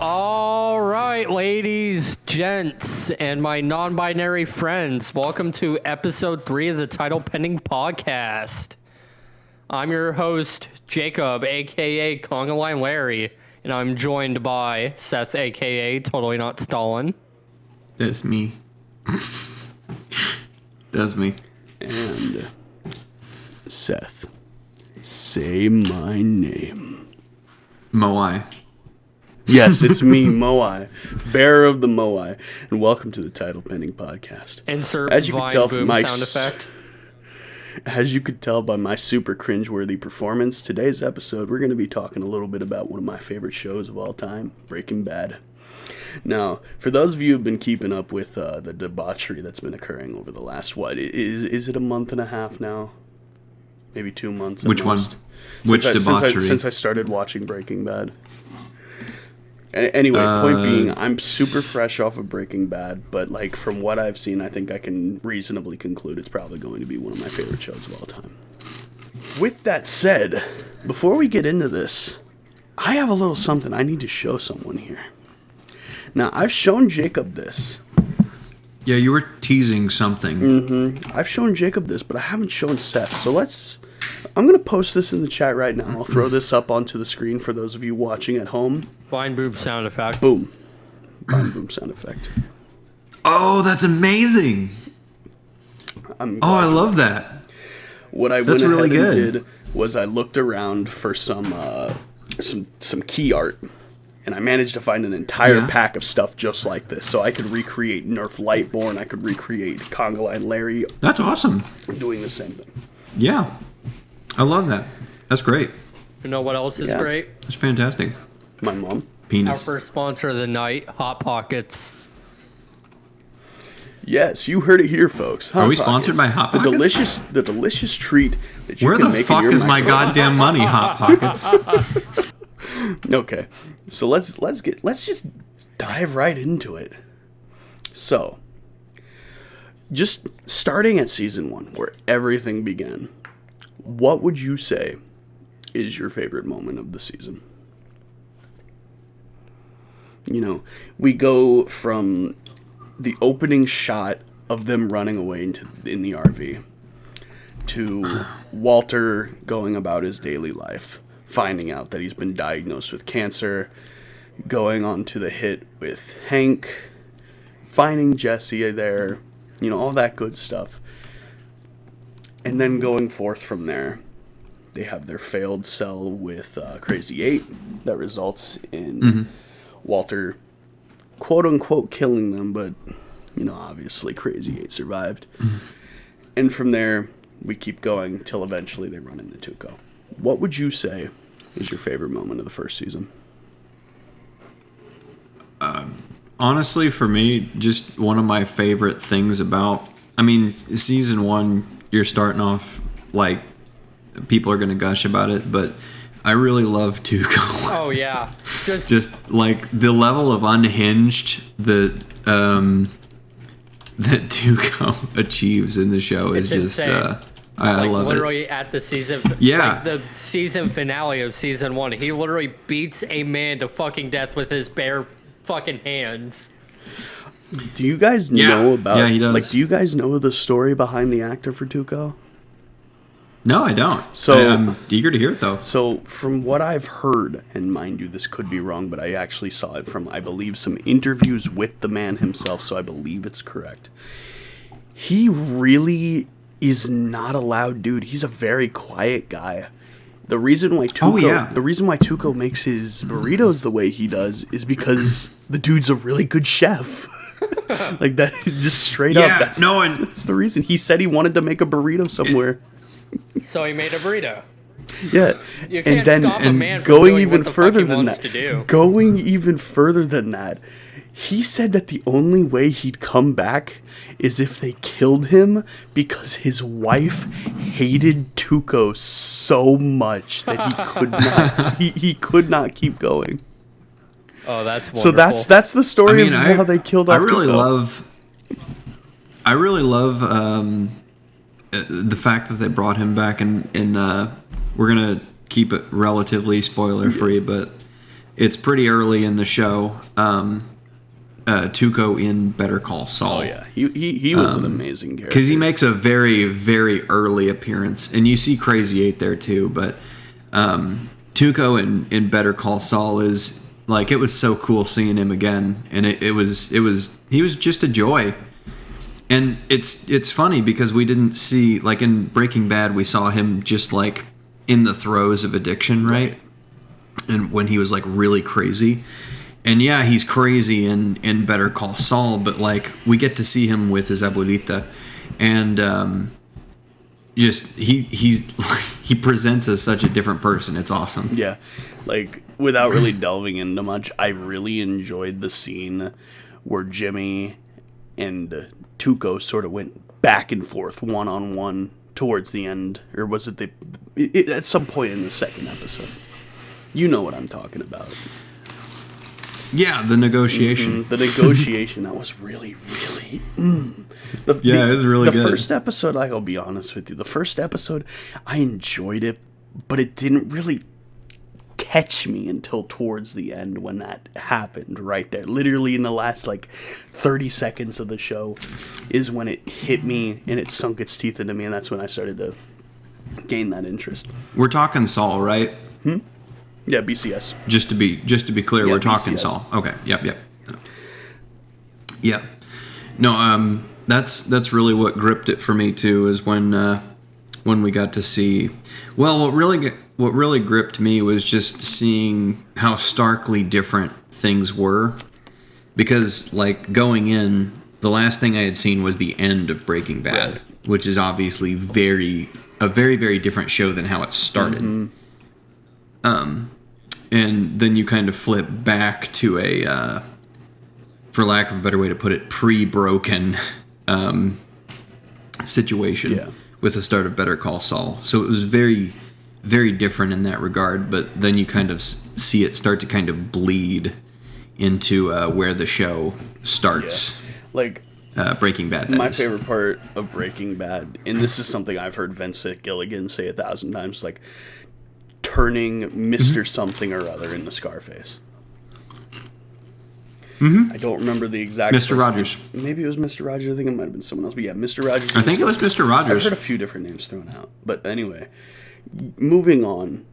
All right, ladies, gents, and my non-binary friends, welcome to episode 3 of the Title Pending Podcast. I'm your host, Jacob, a.k.a. Conga Line Larry, and I'm joined by Seth, a.k.a. Totally Not Stalin. That's me. That's me. And Seth, say my name. Moai. Yes, it's me, Moai, bearer of the Moai, and welcome to the Title Pending Podcast. Insert As you can Vine tell boom from my sound effect. As you could tell by my super cringeworthy performance, today's episode we're going to be talking a little bit about one of my favorite shows of all time, Breaking Bad. Now, for those of you who've been keeping up with the debauchery that's been occurring over the last, is it a month and a half now? Maybe 2 months. Which one? Which debauchery? Since I started watching Breaking Bad. Anyway, point being, I'm super fresh off of Breaking Bad, but like from what I've seen, I think I can reasonably conclude it's probably going to be one of my favorite shows of all time. With that said, before we get into this, I have a little something I need to show someone here. Now, I've shown Jacob this. Yeah, you were teasing something. I've shown Jacob this, but I haven't shown Seth. So I'm going to post this in the chat right now. I'll throw this up onto the screen for those of you watching at home. Vine boom sound effect. Boom. Vine boom sound effect. Oh, that's amazing. I love that. What I That's went really ahead good. and did was I looked around for some key art, and I managed to find an entire pack of stuff just like this. So I could recreate Nerf Lightborn, I could recreate Conga Line Larry. That's awesome. Doing the same thing. Yeah. I love that. That's great. You know what else is Yeah. great? That's fantastic. My mom. Our Penis. first sponsor of the night, Hot Pockets. Yes, you heard it here, folks. Are we sponsored by Hot Pockets? The delicious treat that you Where can the make in fuck your is my microwave. goddamn money, Hot Pockets? Okay, so let's just dive right into it. So, just starting at season 1, where everything began, what would you say is your favorite moment of the season? You know, we go from the opening shot of them running away in the RV to Walter going about his daily life, finding out that he's been diagnosed with cancer, going on to the hit with Hank, finding Jesse there, you know, all that good stuff. And then going forth from there, they have their failed cell with Crazy 8 that results in Walter, quote-unquote, killing them, but, you know, obviously Crazy 8 survived. And from there, we keep going till eventually they run into Tuco. What would you say is your favorite moment of the first season? Honestly, for me, just one of my favorite things about... I mean, season 1, you're starting off, like, people are going to gush about it, but I really love Tuco. Oh, yeah. Just like the level of unhinged that Tuco achieves in the show is It's just insane. I like love literally at the season, like the season finale of season 1, he literally beats a man to fucking death with his bare fucking hands. Do you guys know about... Yeah, he does. Like, do you guys know the story behind the actor for Tuco? No, I don't. So I'm eager to hear it though. So from what I've heard, and mind you, this could be wrong, but I actually saw it from, I believe, some interviews with the man himself, so I believe it's correct. He really is not a loud dude. He's a very quiet guy. The reason why Tuco makes his burritos the way he does is because the dude's a really good chef. Like that, just straight up. That's the reason. He said he wanted to make a burrito somewhere. So he made a burrito. Yeah, You can't and then stop a man from going doing even what the further fuck he than wants that, to do. going even further than that, he said that the only way he'd come back is if they killed him because his wife hated Tuco so much that he could not he could not keep going. Oh, that's wonderful. So that's the story of how they killed off Tuco. I really love the fact that they brought him back, and we're gonna keep it relatively spoiler free, but it's pretty early in the show. Tuco in Better Call Saul. Oh yeah, he was an amazing character because he makes a very, very early appearance, and you see Crazy 8 there too. But Tuco in Better Call Saul is like, it was so cool seeing him again, and he was just a joy. And it's funny because we didn't see, like in Breaking Bad, we saw him just like in the throes of addiction, right? And when he was like really crazy. And yeah, he's crazy in Better Call Saul, but like we get to see him with his abuelita, and just he presents as such a different person. It's awesome. Yeah, like without really delving into much, I really enjoyed the scene where Jimmy and Tuco sort of went back and forth one-on-one towards the end, or was it at some point in the second episode? You know what I'm talking about. Yeah, the negotiation. The negotiation, that was really, really... it was really good. The first episode, I'll be honest with you, the first episode, I enjoyed it, but it didn't really catch me until towards the end when that happened right there. Literally in the last, 30 seconds of the show is when it hit me and it sunk its teeth into me, and that's when I started to gain that interest. We're talking Saul, right? Yeah, BCS. Just to be clear, we're talking BCS. Saul. Okay. Yep. Yep. No, that's really what gripped it for me too, is when we got to see. Well, what really gripped me was just seeing how starkly different things were, because going in, the last thing I had seen was the end of Breaking Bad, right, which is obviously a very, very different show than how it started. And then you kind of flip back to a, for lack of a better way to put it, pre-broken situation with the start of Better Call Saul. So it was very, very different in that regard, but then you kind of see it start to kind of bleed into where the show starts. Yeah. Breaking Bad. My favorite part of Breaking Bad, and this is something I've heard Vince Gilligan say 1,000 times, turning Mr. Something or other into Scarface. I don't remember the exact... Mr. Rogers. Maybe it was Mr. Rogers. I think it might have been someone else. But yeah, Mr. Rogers. I think it was Mr. Rogers. I've heard a few different names thrown out. But anyway, moving on,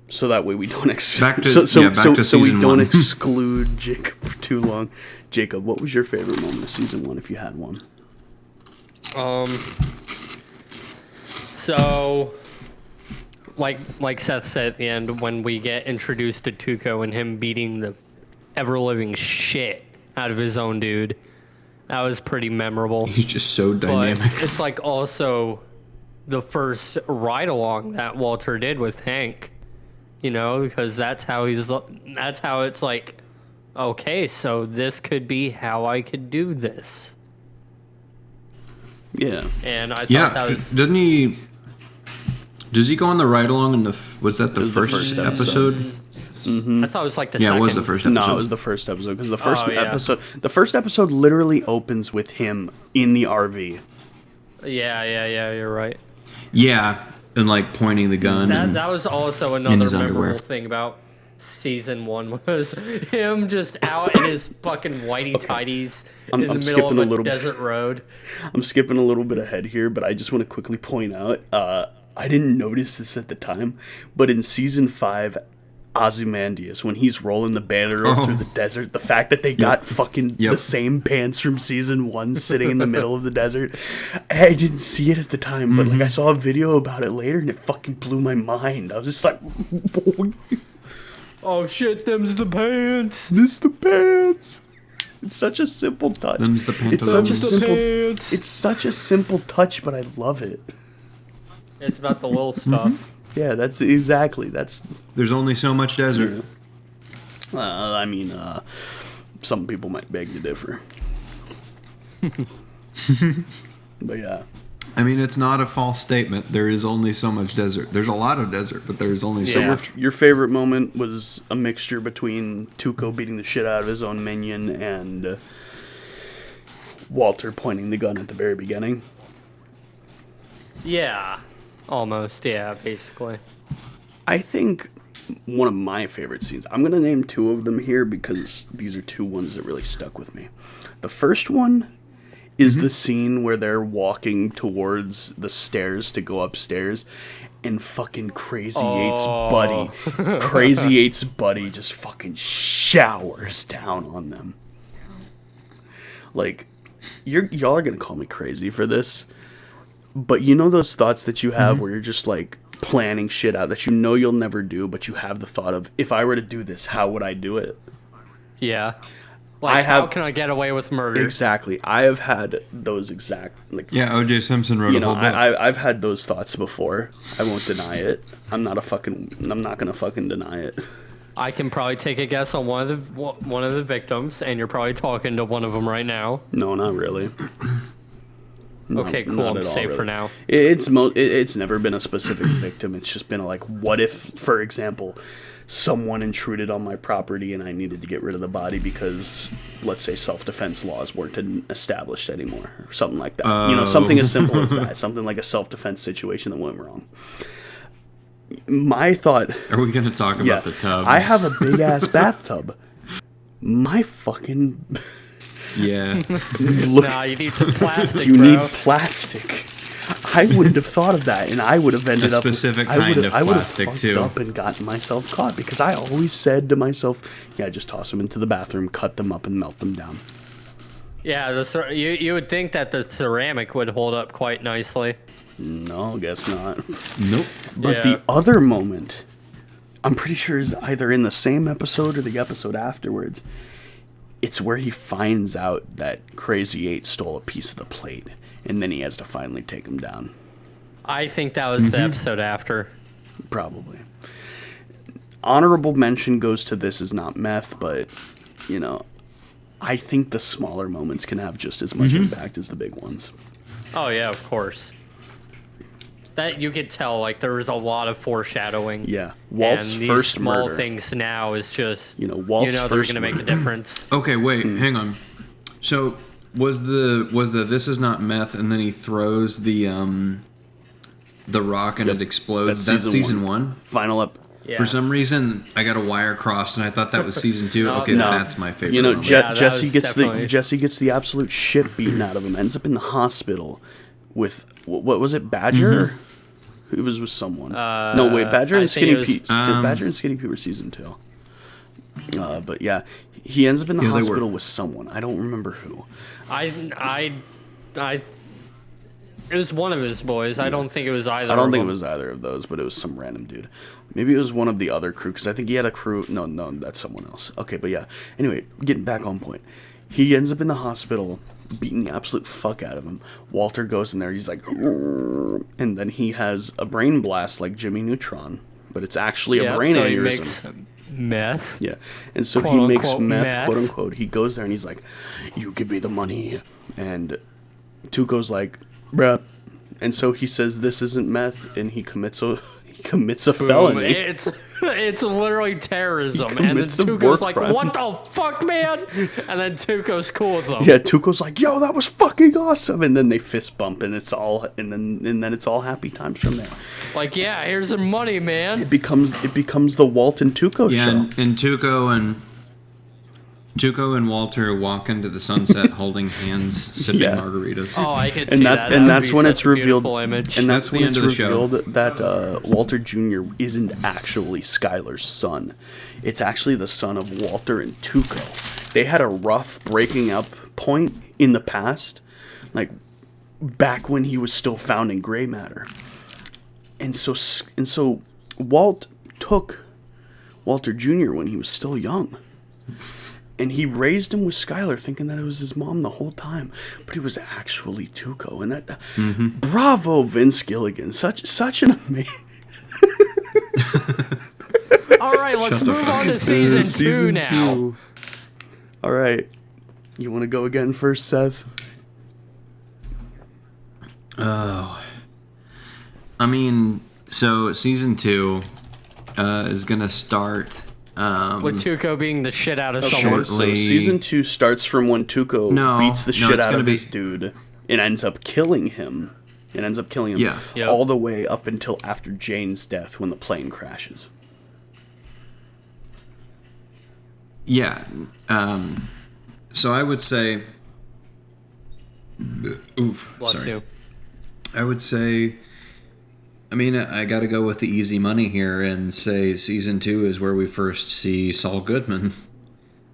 so that way we don't... Back to season we don't one. exclude Jacob for too long. Jacob, what was your favorite moment of season 1, if you had one? So... Like Seth said at the end, when we get introduced to Tuco and him beating the ever-living shit out of his own dude, that was pretty memorable. He's just so dynamic. But it's also the first ride-along that Walter did with Hank, because that's how it's okay, so this could be how I could do this. Yeah. And I thought that was... Didn't he... Does he go on the ride along in was that the first episode? I thought it was the second. Yeah, it was the first episode. No, it was the first episode, because the first episode literally opens with him in the RV. Yeah, you're right. Yeah, and pointing the gun. That was also another memorable thing about season 1 was him just out in his fucking whitey tighties in the middle of a desert road. I'm skipping a little bit ahead here, but I just want to quickly point out, I didn't notice this at the time, but in season 5, Ozymandias, when he's rolling the banner through the desert, the fact that they got fucking the same pants from season 1 sitting in the middle of the desert, I didn't see it at the time, but I saw a video about it later and it fucking blew my mind. I was just like, oh shit, them's the pants. This the pants. It's such a simple touch. Them's the pants. It's such a simple touch, but I love it. It's about the little stuff. Yeah, that's exactly. There's only so much desert. Some people might beg to differ. But yeah. It's not a false statement. There is only so much desert. There's a lot of desert, but there's only so much. Your favorite moment was a mixture between Tuco beating the shit out of his own minion and Walter pointing the gun at the very beginning. Yeah. Almost, yeah, basically. I think one of my favorite scenes. I'm going to name two of them here because these are two ones that really stuck with me. The first one is the scene where they're walking towards the stairs to go upstairs, and fucking Crazy Eight's buddy just fucking showers down on them. Like, y'all are gonna call me crazy for this, but you know those thoughts that you have where you're just like planning shit out that you know you'll never do, but you have the thought of, if I were to do this, how would I do it? Yeah. Like, how can I get away with murder? Exactly. I have had those exact, like... Yeah, O.J. Simpson wrote a whole book. I've had those thoughts before. I won't deny it. I'm not gonna fucking deny it. I can probably take a guess on one of the victims, and you're probably talking to one of them right now. No, not really. Okay, cool. I'm safe for now. It's never been a specific victim. It's just been like, what if, for example, someone intruded on my property and I needed to get rid of the body because, let's say, self-defense laws weren't established anymore, or something like that. Something as simple as that. Something like a self-defense situation that went wrong. My thought... Are we going to talk about the tub? I have a big-ass bathtub. My fucking... Yeah. Nah, you need some plastic, You bro. need plastic. I wouldn't have thought of that, and I would have ended up... A specific kind of plastic, too. I would have fucked up and gotten myself caught, because I always said to myself, yeah, just toss them into the bathroom, cut them up, and melt them down. Yeah, you would think that the ceramic would hold up quite nicely. No, guess not. Nope. But the other moment, I'm pretty sure is either in the same episode or the episode afterwards. It's where he finds out that Crazy Eight stole a piece of the plate, and then he has to finally take him down. I think that was the episode after. Probably. Honorable mention goes to This Is Not Meth, but, I think the smaller moments can have just as much impact as the big ones. Oh, yeah, of course. That you could tell, like, there was a lot of foreshadowing. Yeah. Walt's and these first small murder. things now is just, Walt's they're first going to make a difference. Okay, wait, hang on. So, was the This Is Not Meth, and then he throws the rock and it explodes? That's season one? Final up. Yeah. For some reason, I got a wire crossed, and I thought that was season two. Okay, no. that's my favorite. moment. Jesse gets definitely... Jesse gets the absolute shit beaten out of him. Ends up in the hospital with what was it? Badger. It was with someone. No, wait, Badger and Skinny Pete. Badger and Skinny Pete were season 2. But yeah, he ends up in the hospital with someone. I don't remember who. It was one of his boys. I don't think it was either. I don't think it was either of those, but it was some random dude. Maybe it was one of the other crew, because I think he had a crew. No, that's someone else. Okay, but yeah. Anyway, getting back on point. He ends up in the hospital, beating the absolute fuck out of him. Walter goes in there, he's like, and then he has a brain blast like Jimmy Neutron, but it's actually a brain aneurysm. He makes meth. Yeah, and so Quote, he makes unquote, meth, quote unquote. He goes there and he's like, "You give me the money," and Tuco's like, "Bruh," and so he says, "This isn't meth," and he commits a felony. It's literally terrorism. And then Tuco's like, crime. "What the fuck, man?" And then Tuco's cool with them. Yeah, Tuco's like, "Yo, that was fucking awesome," and then they fist bump, and it's all, and then it's all happy times from there. Like, yeah, here's some money, man. It becomes the Walt and Tuco show. Yeah, and Tuco and Walter walk into the sunset holding hands, sipping margaritas. Oh, I could and see that's that. and That that's would be when such it's a revealed. beautiful image. And That's that's when the it's end of the show. revealed that Walter Jr. isn't actually Skylar's son. It's actually the son of Walter and Tuco. They had a rough breaking up point in the past, like back when he was still found in gray matter. And so Walt took Walter Jr. when he was still young. And he raised him with Skylar, thinking that it was his mom the whole time, but it was actually Tuco. And that, bravo, Vince Gilligan, such an amazing. All right, let's move on to season 2 now. All right, you want to go again first, Seth? Oh, I mean, so season 2 is gonna start. With Tuco being the shit out of So someone. season 2 starts from when Tuco beats the shit out of this dude and ends up killing him. Yeah. All the way up until after Jane's death when the plane crashes. Yeah. So I would say. Oof, Bless sorry. you. I would say. I mean, I got to go with the easy money here and say season 2 is where we first see Saul Goodman,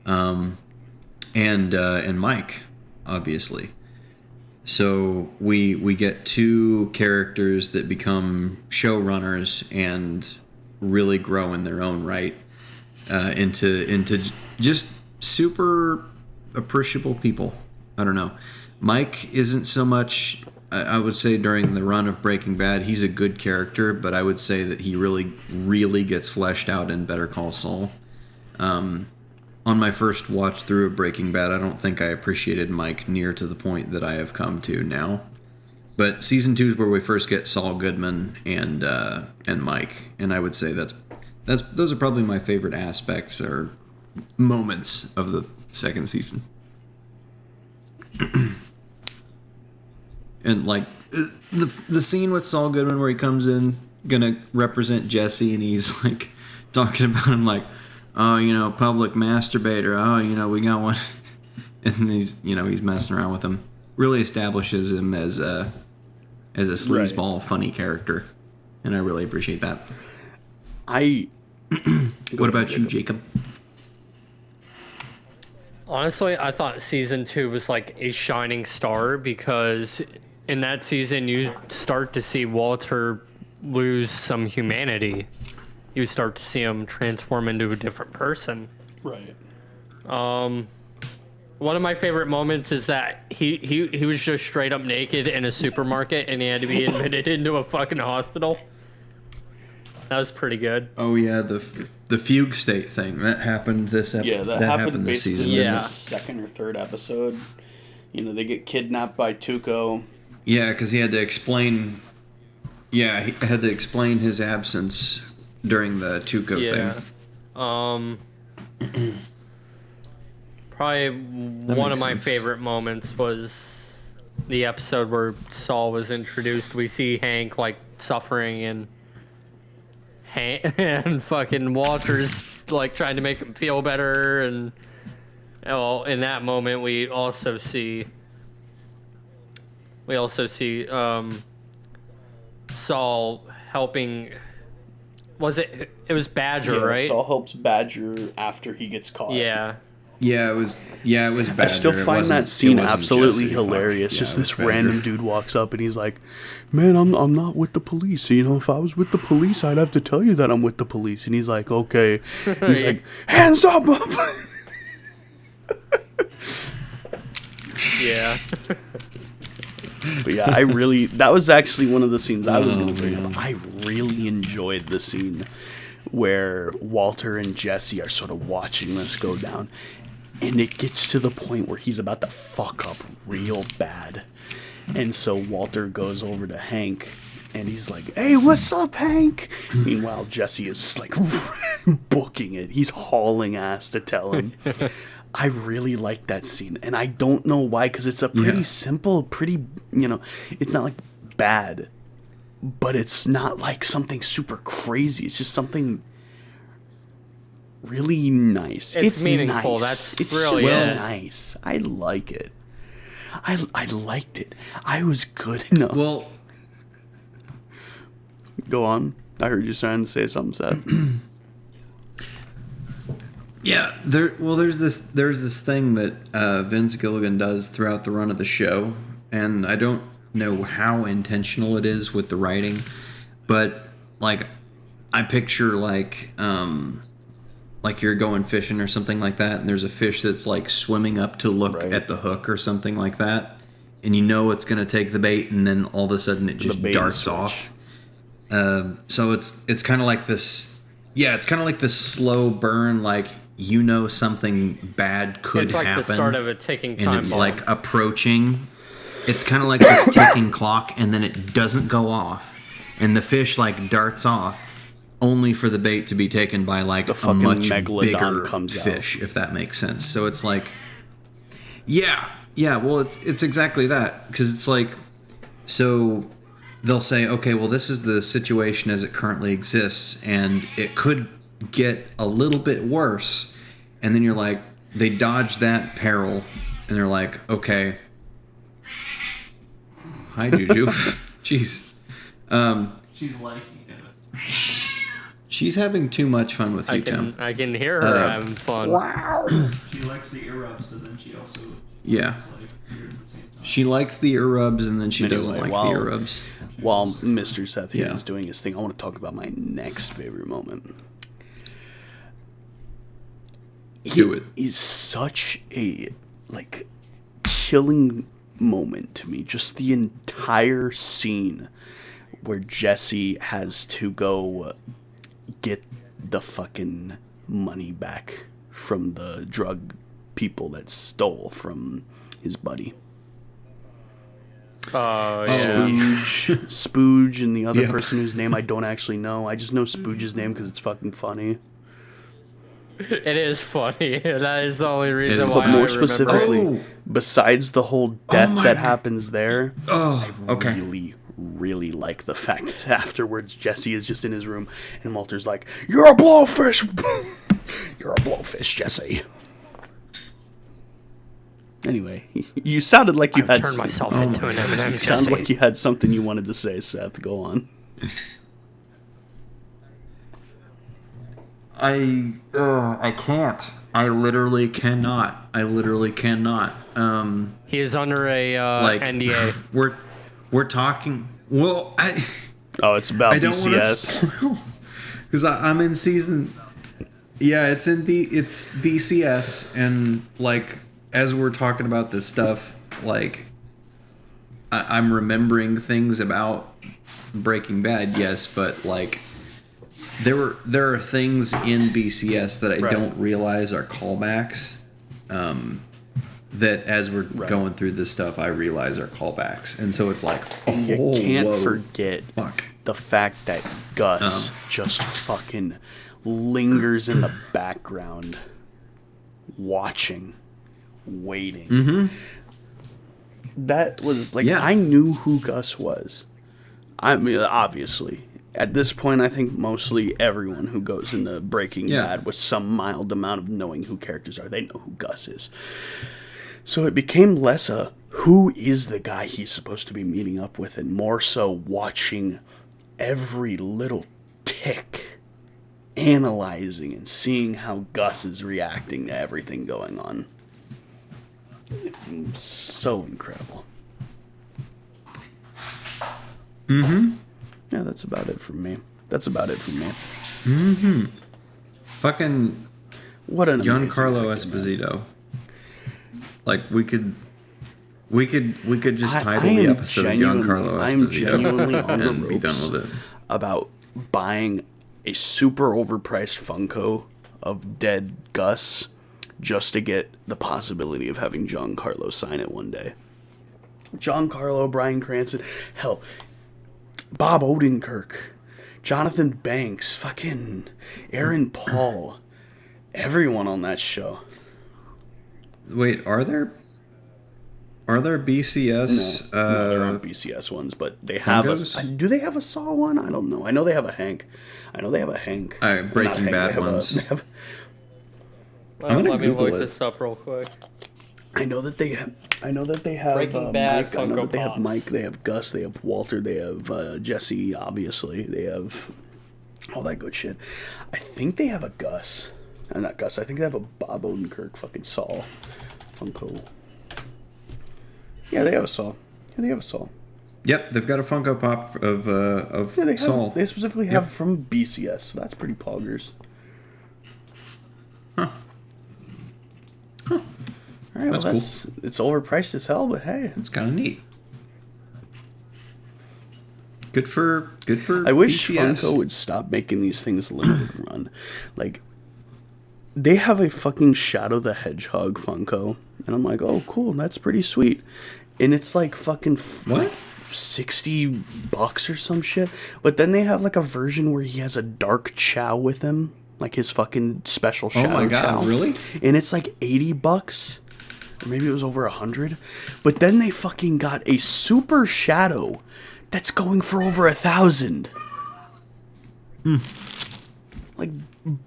and Mike, obviously. So we get two characters that become showrunners and really grow in their own right into just super appreciable people. I don't know. Mike isn't so much. I would say during the run of Breaking Bad, he's a good character, but I would say that he really gets fleshed out in Better Call Saul. On my first watch through of Breaking Bad, I don't think I appreciated Mike near to the point that I have come to now. But season 2 is where we first get Saul Goodman and Mike, and I would say those are probably my favorite aspects or moments of the second season. And like the scene with Saul Goodman where he comes in gonna represent Jesse and he's like talking about him like, oh, public masturbator, oh, we got one, and he's messing around with him. Really establishes him as a sleazeball funny character, and I really appreciate that. What about you, Jacob? Honestly, I thought season 2 was like a shining star because in that season you start to see Walter lose some humanity. You start to see him transform into a different person. Right. One of my favorite moments is that he was just straight up naked in a supermarket and he had to be admitted into a fucking hospital. That was pretty good. Oh yeah, the fugue state thing that happened this episode. Yeah, that happened this season. in Yeah. the second or third episode. They get kidnapped by Tuco. Yeah, because he had to explain. Yeah, he had to explain his absence during the Tuco thing. Probably one of my sense. favorite moments was the episode where Saul was introduced. We see Hank like suffering and fucking Walter's like trying to make him feel better, and in that moment we also see Saul helping. It was Badger, right? Saul helps Badger after he gets caught. Yeah. Yeah, it was Badger. I still It find wasn't- that scene it wasn't absolutely Jesse. Fuck. hilarious. Yeah, Just it was this Badger. random dude walks up and he's like, "Man, I'm not with the police. If I was with the police, I'd have to tell you that I'm with the police." And he's like, "Okay." And he's like, "Hands up!" Yeah. But yeah, that was actually one of the scenes I was going to bring up. I really enjoyed the scene where Walter and Jesse are sort of watching this go down. And it gets to the point where he's about to fuck up real bad. And so Walter goes over to Hank and he's like, "Hey, what's up, Hank?" Meanwhile, Jesse is like booking it. He's hauling ass to tell him. I really like that scene, and I don't know why, because it's a pretty simple, it's not like bad, but it's not like something super crazy. It's just something really nice. It's meaningful. Nice. That's it's really just it. nice. I like it. I liked it. I was good enough. Well, Go on. I heard you trying to say something, Seth. yeah. There's this thing that Vince Gilligan does throughout the run of the show, and I don't know how intentional it is with the writing, but like I picture like you're going fishing or something like that, and there's a fish that's like swimming up to look Right. at the hook or something like that, and it's going to take the bait, and then all of a sudden it just bait and darts switch. off. So it's kind of like this. Yeah, it's kind of like this slow burn, like something bad could It's like happen, the start of a ticking and time it's bomb. like approaching. It's kind of like this ticking clock, and then it doesn't go off, and the fish like darts off, only for the bait to be taken by like a fucking much megalodon bigger comes out. fish, if that makes sense. So it's like, yeah. Well, it's exactly that, because it's like, so they'll say, okay, well, this is the situation as it currently exists, and it could get a little bit worse. and then you're like, they dodge that peril, and they're like, okay. Hi, Juju. Jeez. She's liking it. She's having too much fun with you, Tim. I can hear her having fun. Wow. She likes the ear rubs, but then she also Yeah. likes ear at the same time. She likes the ear rubs, and then she doesn't Anyway, like the ear rubs. While Mr. Seth here Yeah. is doing his thing, I want to talk about my next favorite moment. Do it. He's such a, like, chilling moment to me. Just the entire scene where Jesse has to go get the fucking money back from the drug people that stole from his buddy. Oh, yeah. Spooge and the other Yep. person whose name I don't actually know. I just know Spooge's name because it's fucking funny. It is funny. That is the only reason is. why But more I remember. specifically, Oh! besides the whole death my that g- happens there, Oh, okay. really like the fact that afterwards Jesse is just in his room and Walter's like, "You're a blowfish! You're a blowfish, Jesse." Anyway, you sounded like you I've had turned myself into an M&M. you sound Jesse. like you had something you wanted to say, Seth. Go on. I can't. I literally cannot. He is under a Like NDA. we're talking. Well, Oh, it's about I don't want to BCS. because I'm in season. Yeah, it's BCS, and like as we're talking about this stuff, like I'm remembering things about Breaking Bad. Yes, but like there are things in BCS that I Right. don't realize are callbacks. That as we're going through this stuff, I realize are callbacks, and so it's like, You oh, can't whoa, forget fuck. the fact that Gus just fucking lingers in the background, watching, waiting. Mm-hmm. That was like, Yeah. I knew who Gus was. I mean, obviously. At this point, I think mostly everyone who goes into Breaking Yeah. Bad with some mild amount of knowing who characters are, they know who Gus is. So it became less a who is the guy he's supposed to be meeting up with, and more so watching every little tick, analyzing and seeing how Gus is reacting to everything going on. It's so incredible. Yeah, that's about it for me. Fucking What an amazing Giancarlo actor, man. Esposito. Like we could just I title the am episode genuinely- Giancarlo I am Esposito genuinely on the and be done ropes. with it. About buying a super overpriced Funko of dead Gus just to get the possibility of having Giancarlo sign it one day. Giancarlo, Bryan Cranston, hell, Bob Odenkirk, Jonathan Banks, fucking Aaron Paul, everyone on that show. Wait, are there BCS? No, there aren't BCS ones, but they have Funkos? do they have a Saw one? I don't know. I know they have a Hank. Breaking Not Hank, Bad they have ones. I'm gonna Let me Google look it. this up real quick. I know that they have. Breaking Bad Mike. I know Funko that they have Pops. Mike. They have Gus. They have Walter. They have Jesse. Obviously, they have all that good shit. I think they have a Gus. Not Gus. I think they have a Bob Odenkirk fucking Saul Funko. Yeah, they have a Saul. Yep, they've got a Funko Pop of Yeah, they Saul. have. They specifically have from BCS, so that's pretty poggers. All right, That's well, cool. it's overpriced as hell, but hey, It's kind of neat. Good for I wish BCS. Funko would stop making these things limited run. Like, they have a fucking Shadow the Hedgehog Funko, and I'm like, oh, cool, that's pretty sweet. And it's like fucking What? $60 or some shit. But then they have like a version where he has a Dark Chow with him, like his fucking special Oh Shadow my God, Chow. really? And it's like $80, or maybe it was over 100. But then they fucking got a Super Shadow that's going for over 1,000. Like,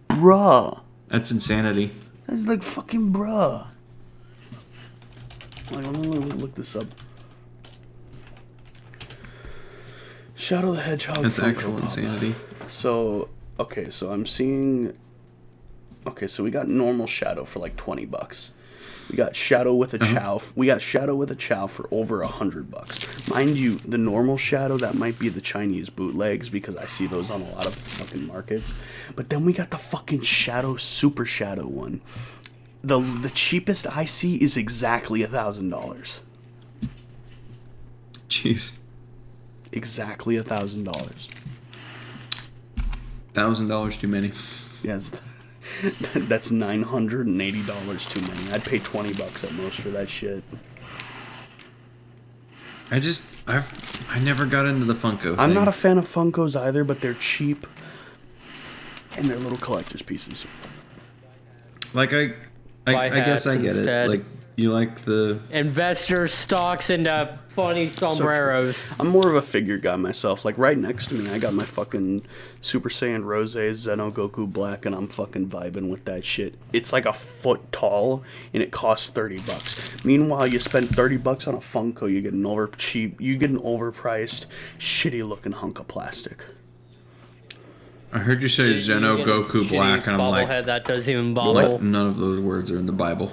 bruh. That's insanity. That's like fucking bruh. Like, let me look this up. Shadow the Hedgehog. That's Funko actual Pop. insanity. So, okay, so I'm seeing... Okay, so we got normal Shadow for like $20. We got Shadow with a Chow. We got Shadow with a Chow for over $100. Mind you, the normal Shadow, that might be the Chinese bootlegs, because I see those on a lot of fucking markets. But then we got the fucking Shadow Super Shadow one. The cheapest I see is exactly $1,000. Jeez. Exactly $1,000. $1,000 too many. Yes, that's $980 too many. I'd pay $20 at most for that shit. I never got into the Funko thing. I'm not a fan of Funkos either, but they're cheap and they're little collector's pieces. Like I guess I get instead. it. Like you like the Investor stocks into funny sombreros. I'm more of a figure guy myself. Like right next to me, I got my fucking Super Saiyan Rose Zeno Goku Black, and I'm fucking vibing with that shit. It's like a foot tall, and it costs $30. Meanwhile, you spend $30 on a Funko, you get an overpriced, shitty looking hunk of plastic. I heard you say Zeno You get a Goku shitty Black, and I'm like, bobblehead that doesn't even bobble. what? None of those words are in the Bible.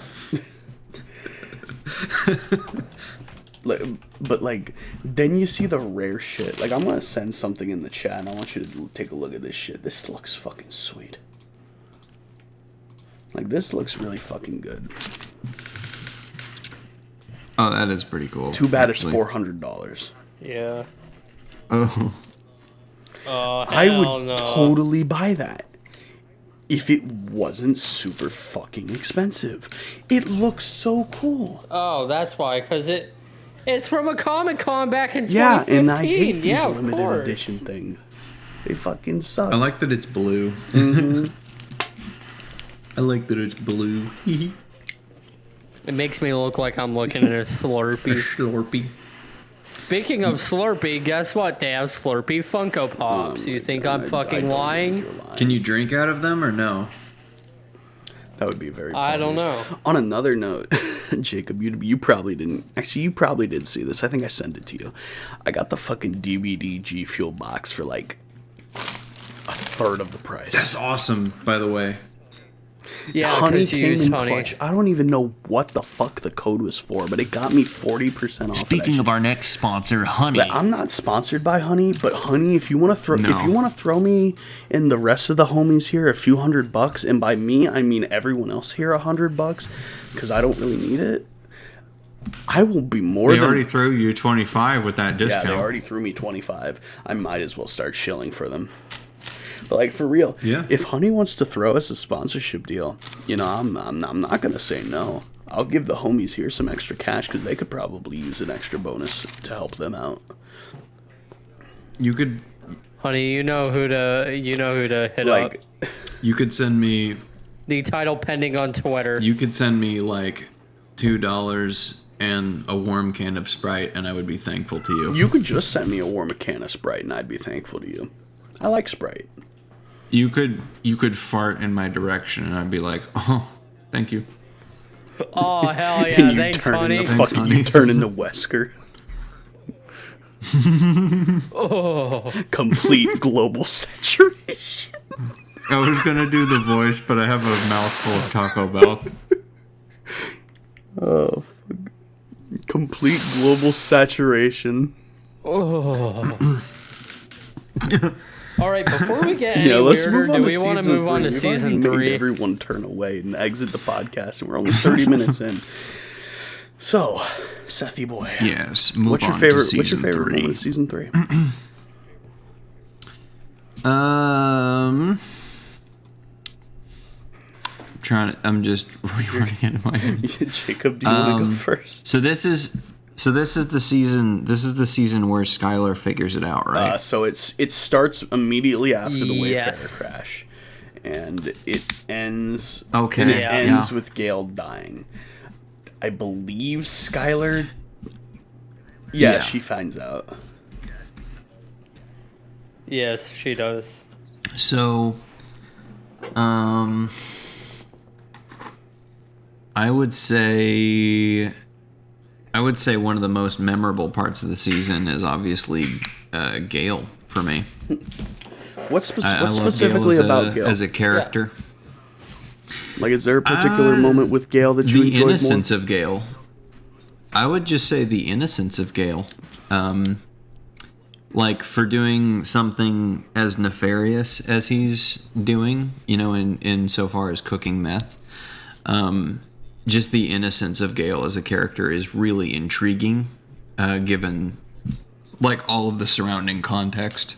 But like, then you see the rare shit. Like, I'm gonna send something in the chat, and I want you to take a look at this shit. This looks fucking sweet. Like, this looks really fucking good. Oh, that is pretty cool. Too bad actually. it's $400. Yeah. Oh, Oh, I would hell no. totally buy that if it wasn't super fucking expensive. It looks so cool. Oh, that's why, because it's from a Comic-Con back in 2015. Yeah, and I hate these yeah, of limited course. edition things. They fucking suck. I like that it's blue. Mm-hmm. I like that it's blue. It makes me look like I'm looking at a Slurpee. Slurpee. Speaking of Slurpee, guess what? They have Slurpee Funko Pops. You think I'm fucking lying? Can you drink out of them or no? That would be very. I don't know. On another note, Jacob, you probably didn't. Actually, you probably did see this. I think I sent it to you. I got the fucking DVD G Fuel box for like a third of the price. That's awesome, by the way. Yeah, Honey because you came use in honey. clutch. I don't even know what the fuck the code was for, but it got me 40% off. Speaking of our next sponsor, Honey. I'm not sponsored by Honey, but Honey, if you want to throw, No. if you want to throw me and the rest of the homies here a few $100, and by me I mean everyone else here $100, because I don't really need it. I will be more They than. already threw you 25 with that Yeah, discount. they already threw me 25. I might as well start shilling for them. But like for real, Yeah. if Honey wants to throw us a sponsorship deal, you know, I'm not gonna say no. I'll give the homies here some extra cash because they could probably use an extra bonus to help them out. You could Honey, you know who to hit Like, up. you could send me The title pending on Twitter. you could send me like $2 and a warm can of Sprite, and I would be thankful to you. you could just send me a warm can of Sprite and I'd be thankful to you. I like Sprite. You could fart in my direction, and I'd be like, oh, thank you. Oh hell And yeah! you Thanks, turn honey. into Thanks, fucking, honey. you turn into Wesker. Oh, Complete global saturation. I was gonna do the voice, but I have a mouthful of Taco Bell. Oh, complete global saturation. all right. Before we get any Yeah, let's weirder, move on do to we want to season move on to 3? We've season already made 3? everyone turn away and exit the podcast, and we're only 30 minutes in. So, Sethy boy, Yes. Move what's your on favorite? To What's your season favorite 3. moment of season 3? I'm just rewriting it in my head. Jacob, do you want to go first? So this is the season. This is the season where Skylar figures it out, right? So it starts immediately after the Wayfarer Yes. crash, and it ends. Okay, and it yeah. ends with Gale dying. I believe Skylar. Yeah, Yeah. she finds out. Yes, she does. So, I would say one of the most memorable parts of the season is obviously Gale for me. What's I love specifically Gale about Gale? as a character. Like, is there a particular moment with Gale that you The enjoyed innocence more? of Gale. I would just say the innocence of Gale. Like, for doing something as nefarious as he's doing, in so far as cooking meth. Just the innocence of Gale as a character is really intriguing, given, like, all of the surrounding context.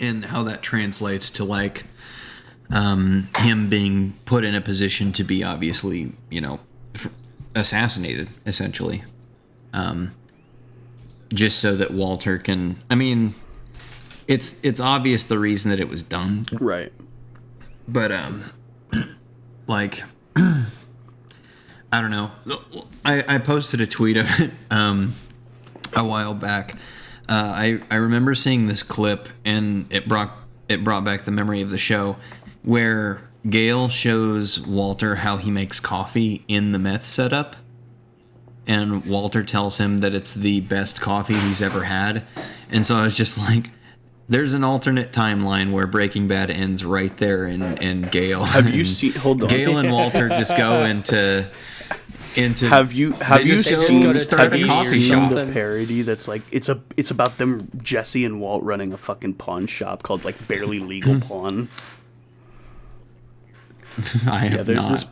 And how that translates to, like, him being put in a position to be obviously, assassinated, essentially. Just so that Walter can... I mean, it's obvious the reason that it was done. Right. But, like... I don't know. I posted a tweet of it a while back. I remember seeing this clip, and it brought back the memory of the show, where Gale shows Walter how he makes coffee in the meth setup, and Walter tells him that it's the best coffee he's ever had. And so I was just like, there's an alternate timeline where Breaking Bad ends right there in Gale. Have you seen? Hold on. Gale and Walter just go into Have you just go seen start a have you coffee seen shop. the parody that's like it's about them, Jesse and Walt, running a fucking pawn shop called like Barely Legal Pawn. I have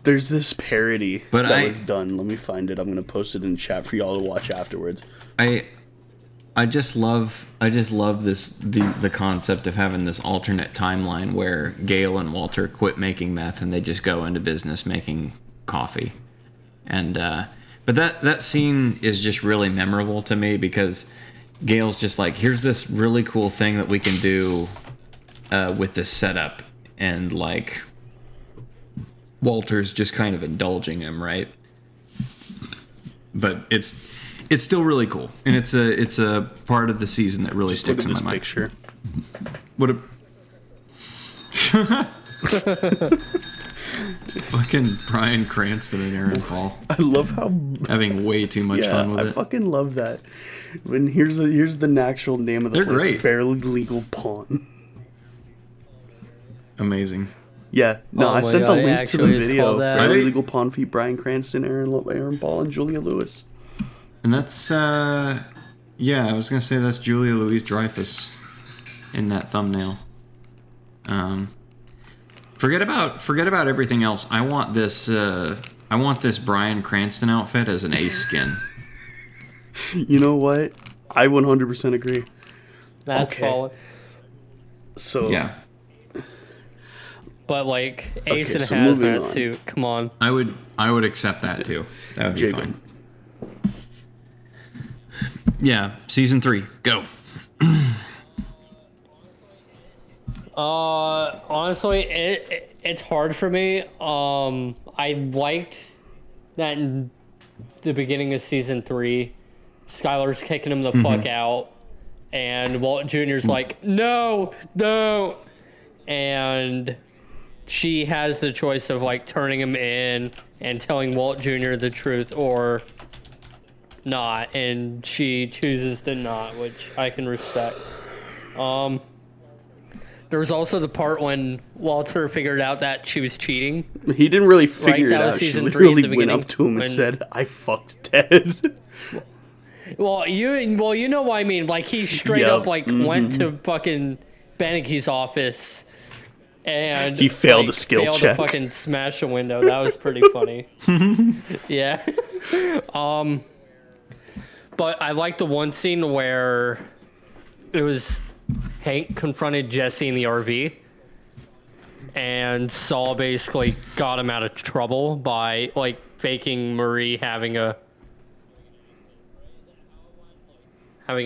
There's this parody But that I- was done. Let me find it. I'm gonna post it in chat for y'all to watch afterwards. I just love this the concept of having this alternate timeline where Gale and Walter quit making meth and they just go into business making coffee. And but that scene is just really memorable to me because Gale's just like, here's this really cool thing that we can do with this setup, and like Walter's just kind of indulging him, right? But it's still really cool, and it's a part of the season that really Look sticks at in my this mind. picture. What a fucking Bryan Cranston and Aaron Paul I love how having way too much fun with I it. fucking love that. When here's the actual name of the They're place, great. Barely Legal Pawn. Amazing. Yeah, no, Oh I my sent God, the it link to the actually is video. called that. Barely Right? Legal Pawn feat Bryan Cranston, Aaron Paul, and Julia Lewis. And that's yeah, I was gonna say that's Julia Louis-Dreyfus in that thumbnail. Forget about everything else. I want this Bryan Cranston outfit as an ace skin. You know what? I 100% agree. That's Okay. solid. So Yeah. But like Ace Okay, in a so moving hazmat on. suit. Come on. I would accept that too. That would be Jacob. fine. Yeah, season 3, go. Honestly, it's hard for me. I liked that in the beginning of season 3, Skylar's kicking him the fuck out, and Walt Jr.'s like, no, and she has the choice of like turning him in and telling Walt Jr. the truth or not, and she chooses to not, which I can respect. There was also the part when Walter figured out that she was cheating. he didn't really figure that it was out. She season 3 at literally the went beginning up to him when- and said, "I fucked Ted." Well, you know what I mean. Like he straight Yep. up like went to fucking Benecke's office and He failed like, a skill failed check. to fucking smash a window. That was pretty funny. Yeah. But I like the one scene where it was Hank confronted Jesse in the RV, and Saul basically got him out of trouble by like faking Marie having an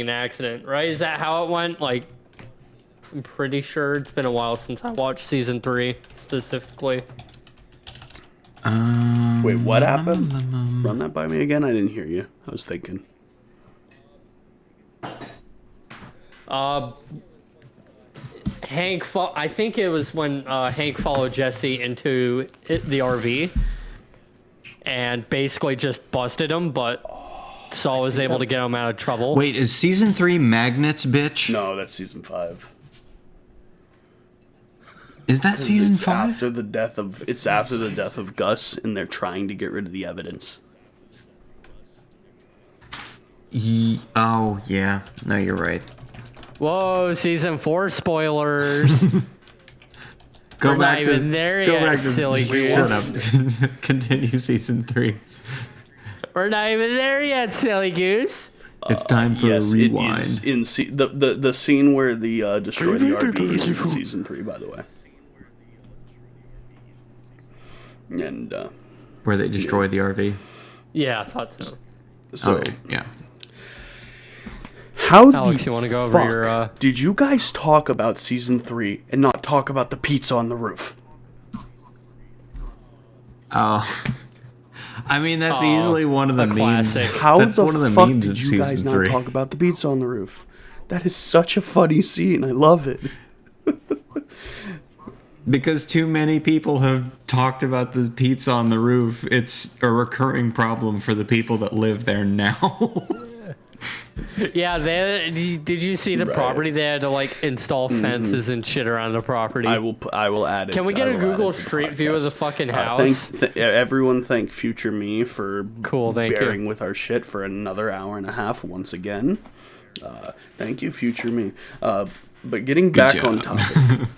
accident, right? Is that how it went? Like, I'm pretty sure it's been a while since I watched season 3 specifically. Wait, what happened? Run that by me again. I didn't hear you. I was thinking. I think it was when Hank followed Jesse into the RV, and basically just busted him, but Saul was able to get him out of trouble. Wait, is season 3 Magnets, bitch? No, that's season 5. Is that season It's 5? after the death of Gus, and they're trying to get rid of the evidence. Oh, yeah. No, you're right. Whoa, season 4 spoilers. Go We're not even there yet, silly goose. Shut up. Continue season 3. We're not even there yet, silly goose. It's time for Yes, a rewind. it is in the scene where the destroy the RV is in season 3, by the way. And Where they destroy the RV. Yeah, I thought so. so, Okay, yeah. how Alex, the you want to go over fuck your... did you guys talk about season 3 and not talk about the pizza on the roof? Oh. I mean, that's easily one of the a memes. classic. How That's the one of the fuck memes did of you guys season not 3. talk about the pizza on the roof? That is such a funny scene. I love it. Because too many people have talked about the pizza on the roof. It's a recurring problem for the people that live there now. Yeah, did you see the Right. property? They had to like install fences and shit around the property. I will add it. Can we get I a will add Google it to the Street View of podcast. the fucking Thank, house? everyone thank future me for Cool, thank you. bearing with our shit for another hour and a half once again. Thank you, future me. But getting back job. on topic.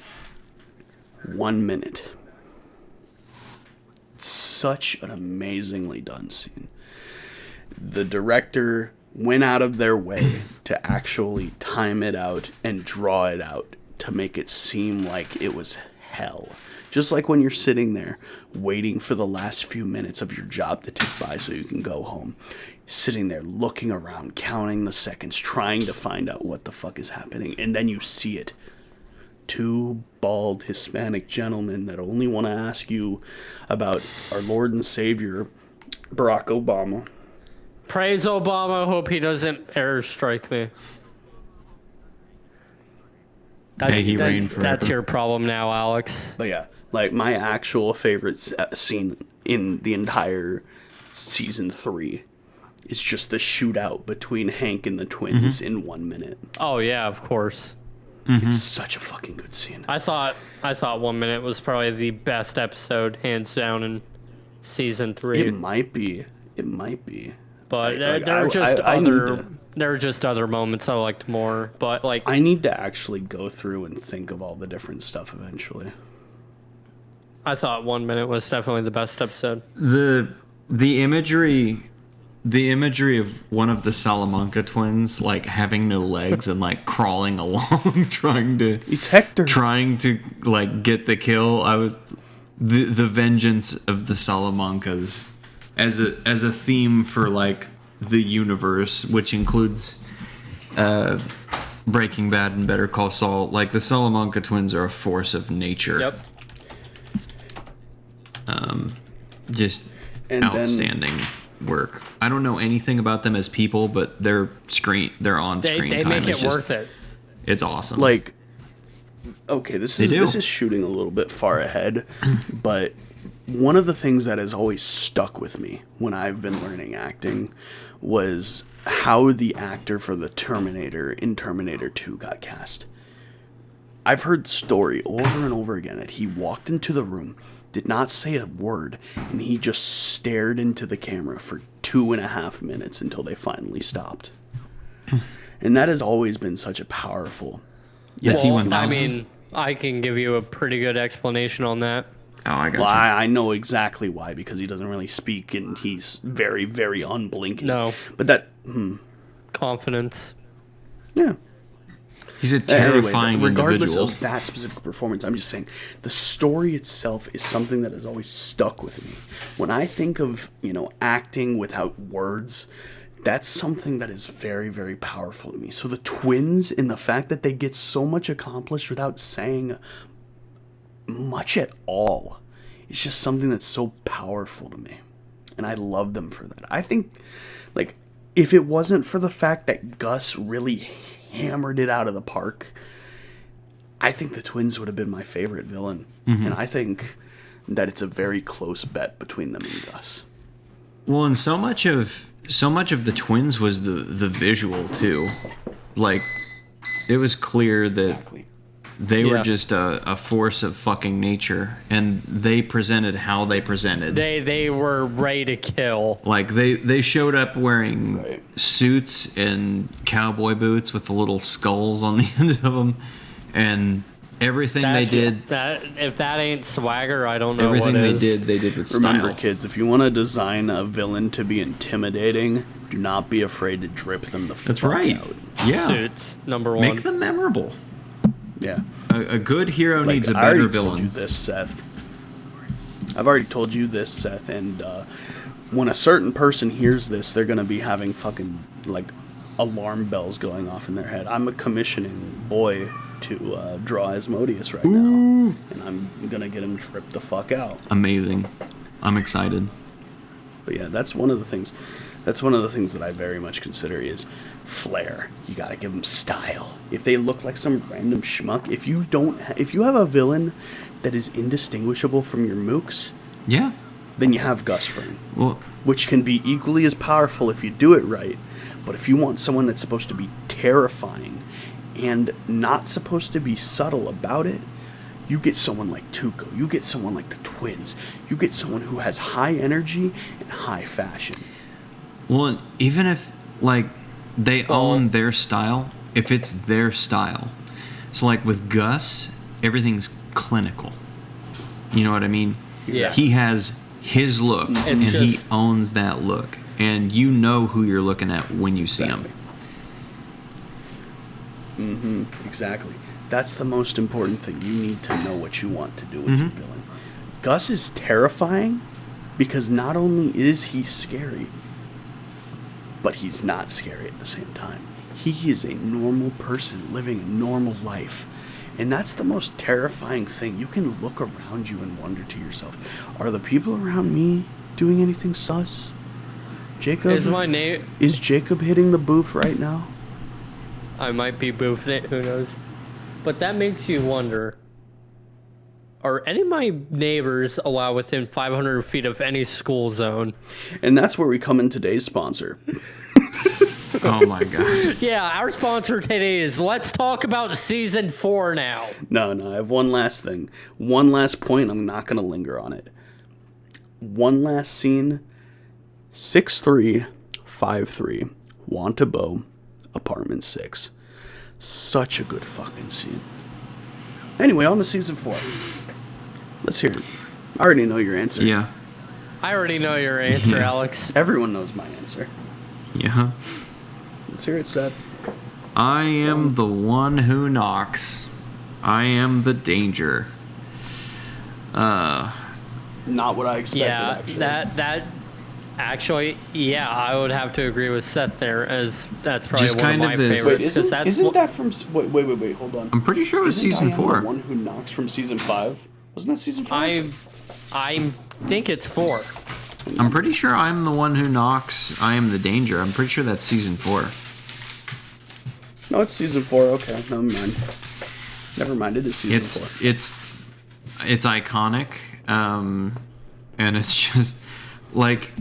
1 minute. Such an amazingly done scene. The director went out of their way to actually time it out and draw it out to make it seem like it was hell. Just like when you're sitting there waiting for the last few minutes of your job to tick by so you can go home. Sitting there looking around, counting the seconds, trying to find out what the fuck is happening, and then you see it. Two bald Hispanic gentlemen that only want to ask you about our Lord and Savior, Barack Obama. Praise Obama. Hope he doesn't airstrike me. May he reign forever. That's your problem now, Alex. But yeah, like my actual favorite scene in the entire season 3 is just the shootout between Hank and the twins in 1 minute. Oh yeah, of course. It's such a fucking good scene. I thought 1 minute was probably the best episode, hands down, in season 3. It might be. But Like, there are just I need other to- there are just other moments I liked more. But like I need to actually go through and think of all the different stuff eventually. I thought 1 minute was definitely the best episode. The imagery of one of the Salamanca twins like having no legs and like crawling along trying to like get the kill. I was the vengeance of the Salamancas as a theme for like the universe, which includes Breaking Bad and Better Call Saul. Like the Salamanca twins are a force of nature. Yep. Just And then- outstanding work. I don't know anything about them as people, but their on screen They time make is it just, worth it. It's awesome. Like, okay, this They do. is shooting a little bit far ahead, but one of the things that has always stuck with me when I've been learning acting was how the actor for the Terminator in Terminator 2 got cast. I've heard the story over and over again that he walked into the room, did not say a word, and he just stared into the camera for 2.5 minutes until they finally stopped. And that has always been such a powerful... the Well, T1000. I mean, I can give you a pretty good explanation on that. Oh, I got Well, you. I know exactly why, because he doesn't really speak and he's very, very unblinking. No. But that... Confidence. Yeah. He's a Anyway, terrifying regardless individual. of that specific performance, I'm just saying the story itself is something that has always stuck with me. When I think of, acting without words, that's something that is very, very powerful to me. So the twins and the fact that they get so much accomplished without saying much at all, it's just something that's so powerful to me. And I love them for that. I think, like, if it wasn't for the fact that Gus really hammered it out of the park, I think the twins would have been my favorite villain. And I think that it's a very close bet between them and Gus. Well, and so much of the twins was the visual too. Like, it was clear that Exactly. they were just a force of fucking nature, and they presented how they presented. They were ready to kill. Like, they showed up wearing Right. suits and cowboy boots with the little skulls on the ends of them, and everything they did. That if that ain't swagger, I don't know Everything what they is. did with Remember, style. kids, if you want to design a villain to be intimidating, do not be afraid to drip them the That's fuck right. out. Yeah. Suits number one. Make them memorable. Yeah. A good hero Like, needs a I already better told you villain. this, Seth. I've already told you this, Seth, and when a certain person hears this, they're gonna be having fucking like alarm bells going off in their head. I'm a commissioning boy to draw Asmodeus right now, and I'm gonna get him tripped the fuck out. Amazing. I'm excited. But yeah, that's one of the things. That's one of the things that I very much consider is flair. You gotta give them style. If they look like some random schmuck, if you have a villain that is indistinguishable from your mooks, Yeah. then you have Gus Fring, Well, which can be equally as powerful if you do it right. But if you want someone that's supposed to be terrifying and not supposed to be subtle about it, you get someone like Tuco. You get someone like the twins. You get someone who has high energy and high fashion. well, even if like they own their style, if it's their style. So like with Gus, everything's clinical. You know what I mean? Yeah. He has his look, and he just- owns that look, and you know who you're looking at when you see him. Exactly. That's the most important thing. You need to know what you want to do with your villain. Gus is terrifying because not only is he scary, but he's not scary at the same time. He is a normal person living a normal life. And that's the most terrifying thing. You can look around you and wonder to yourself, are the people around me doing anything sus? Jacob? Is my name? Is Jacob hitting the booth right now? I might be boofing it. Who knows? But that makes you wonder. Are any of my neighbors allowed within 500 feet of any school zone? And that's where we come in today's sponsor. Oh my god. Yeah, our sponsor today is Let's Talk About Season 4 now. No, I have one last thing. One last point. I'm not going to linger on it. One last scene. 6353 Wantabo, apartment 6. Such a good fucking scene. Anyway, on to season 4. Let's hear it. I already know your answer. Yeah. I already know your answer, Yeah. Alex. Everyone knows my answer. Yeah. Let's hear it, Seth. I am the one who knocks. I am the danger. Not what I expected, Yeah, actually. that actually, yeah, I would have to agree with Seth there, as that's probably Just one kind of of my this- favorites. Wait, 'cause isn't, that's isn't what- that from... Wait, hold on. I'm pretty sure it was Isn't season Diana 4. the one who knocks from season 5? Wasn't that season 5? I think it's 4. I'm pretty sure I'm the one who knocks. I am the danger. I'm pretty sure that's season 4. No, it's season 4. Okay, never mind. Never mind, it is season 4. It's iconic, and it's just like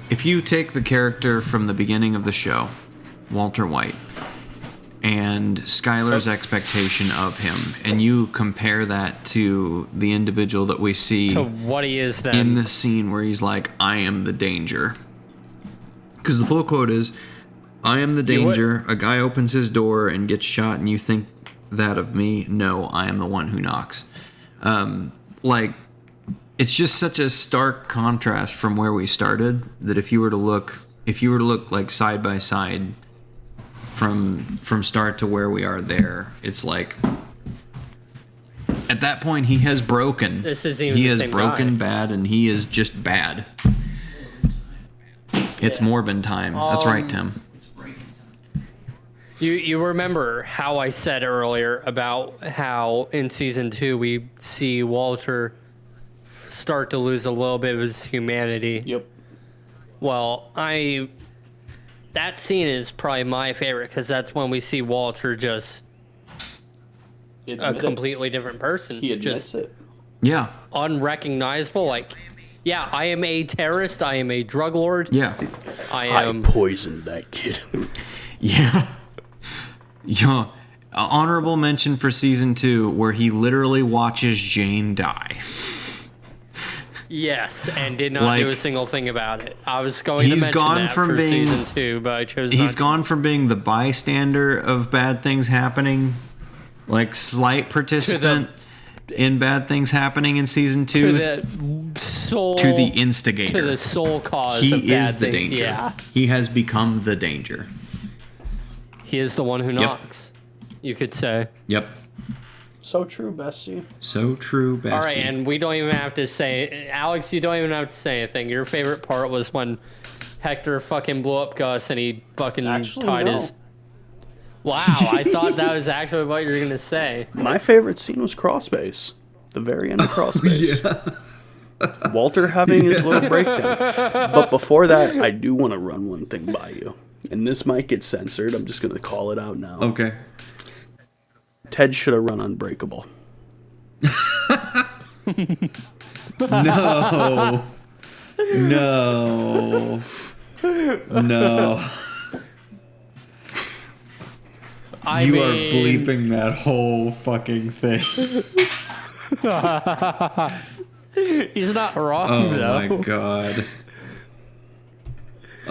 if you take the character from the beginning of the show, Walter White, and Skylar's expectation of him, and you compare that to the individual that we see To what he is then. in the scene where he's like, I am the danger. Because the full quote is, I am the You would- danger. A guy opens his door and gets shot, and you think that of me? No, I am the one who knocks. Like, it's just such a stark contrast from where we started that if you were to look like side by side from start to where we are there, it's like at that point he has broken. This isn't even he the has same broken guy. bad, and he is just bad. It's Morbin time. That's right, Tim. You remember how I said earlier about how in season 2 we see Walter start to lose a little bit of his humanity. Yep. Well, that scene is probably my favorite because that's when we see Walter just a Admit it. completely different person. He admits just it. Yeah. unrecognizable. Like Yeah, I am a terrorist. I am a drug lord. Yeah. I I am. poisoned that kid. Yeah. Yeah. Honorable mention for season 2 where he literally watches Jane die. Yes, and did not do a Like, single thing about it. I was going to he's mention gone that from for being- season 2, but I chose not He's to. gone from being the bystander of bad things happening, like slight participant in bad things happening in season 2, to the soul to the instigator. to the sole cause. He of bad is the things. danger. Yeah, He has become the danger. he is the one who knocks. You could say. Yep. So true, Bessie. So true, bestie. All right, and we don't even have to say, Alex. You don't even have to say anything. Your favorite part was when Hector fucking blew up Gus and he fucking Actually, tied no. his. Wow, I thought that was actually what you were gonna say. My favorite scene was Crossbase. The very end of Crossbase. Walter having his little breakdown. But before that, I do want to run one thing by you. And this might get censored. I'm just going to call it out now. Okay. Ted should have run Unbreakable. No. No. No. I You mean, are bleeping that whole fucking thing. He's not wrong Oh though. my god.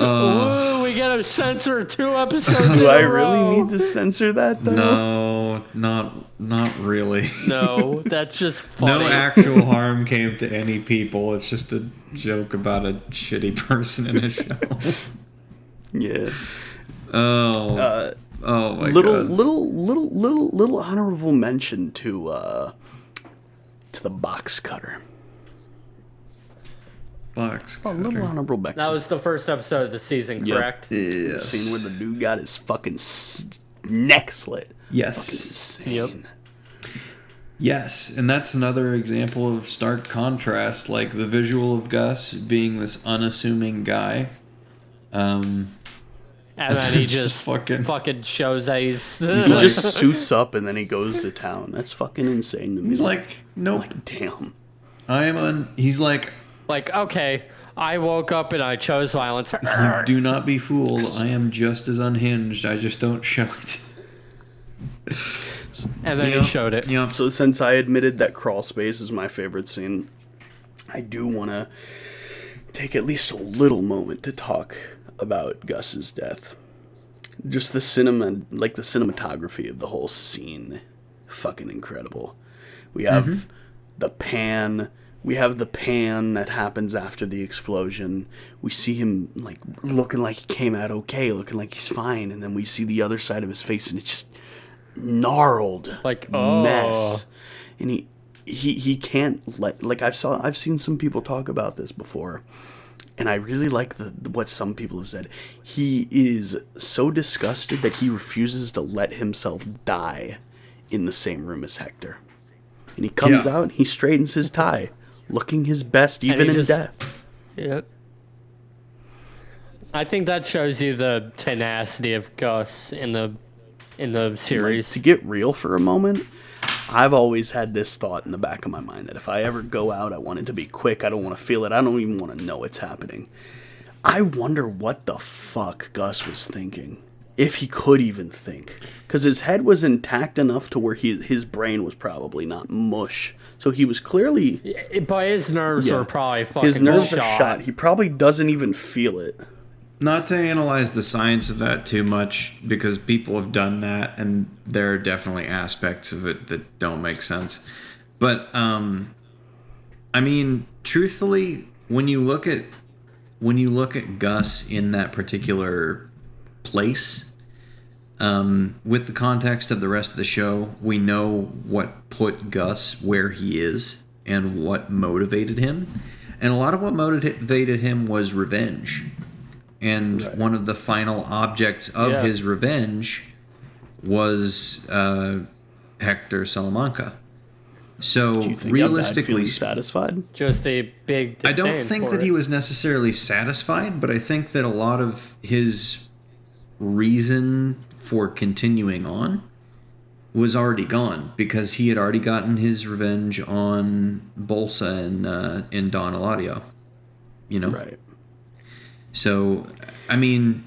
Ooh, we gotta censor 2 episodes. Do in I a really row. need to censor that, though? No, not really. No, that's just funny. No actual harm came to any people. It's just a joke about a shitty person in a show. Yeah. Oh. Oh my Little, god. little honorable mention to the box cutter. Box A little cutter. honorable mention. That was the first episode of the season, Yep. correct? The Yes. scene where the dude got his fucking neck slit. Yes. Insane. Yes, and that's another example of stark contrast, like the visual of Gus being this unassuming guy. And then he just Fucking- fucking shows that he's. He like- just suits up and then he goes to town. That's fucking insane to me. He's like, nope, damn. he's like, like, okay, I woke up and I chose violence. do not be fooled. I am just as unhinged. I just don't show it. And then he showed it. Yeah. So since I admitted that crawl space is my favorite scene, I do want to take at least a little moment to talk about Gus's death. Just the cinematography of the whole scene, fucking incredible. We have the pan. We have the pan that happens after the explosion. We see him like looking like he came out okay, looking like he's fine, and then we see the other side of his face, and it's just gnarled Like, mess. And he can't let, like, I've seen some people talk about this before, and I really like what some people have said. He is so disgusted that he refuses to let himself die in the same room as Hector. And he comes Yeah. out and he straightens his tie, looking his best even he in just- death. Yep. I think that shows you the tenacity of Gus in the Like, series. to get real for a moment, I've always had this thought in the back of my mind that if I ever go out, I want it to be quick. I don't want to feel it. I don't even want to know it's happening. I wonder what the fuck Gus was thinking, if he could even think, because his head was intact enough to where his brain was probably not mush. So he was clearly, But his nerves Yeah. were probably fucking his nerves shot. are shot. He probably doesn't even feel it. Not to analyze the science of that too much, because people have done that, and there are definitely aspects of it that don't make sense. But I mean, truthfully, when you look at Gus in that particular place, with the context of the rest of the show, we know what put Gus where he is and what motivated him, and a lot of what motivated him was revenge. And one of the final objects of Yeah. his revenge was Hector Salamanca. So Do you think he realistically, feeling satisfied? Just a big. I don't disdain think for that it. he was necessarily satisfied, but I think that a lot of his reason for continuing on was already gone, because he had already gotten his revenge on Bolsa and Don Eladio. you know? Right. So, I mean,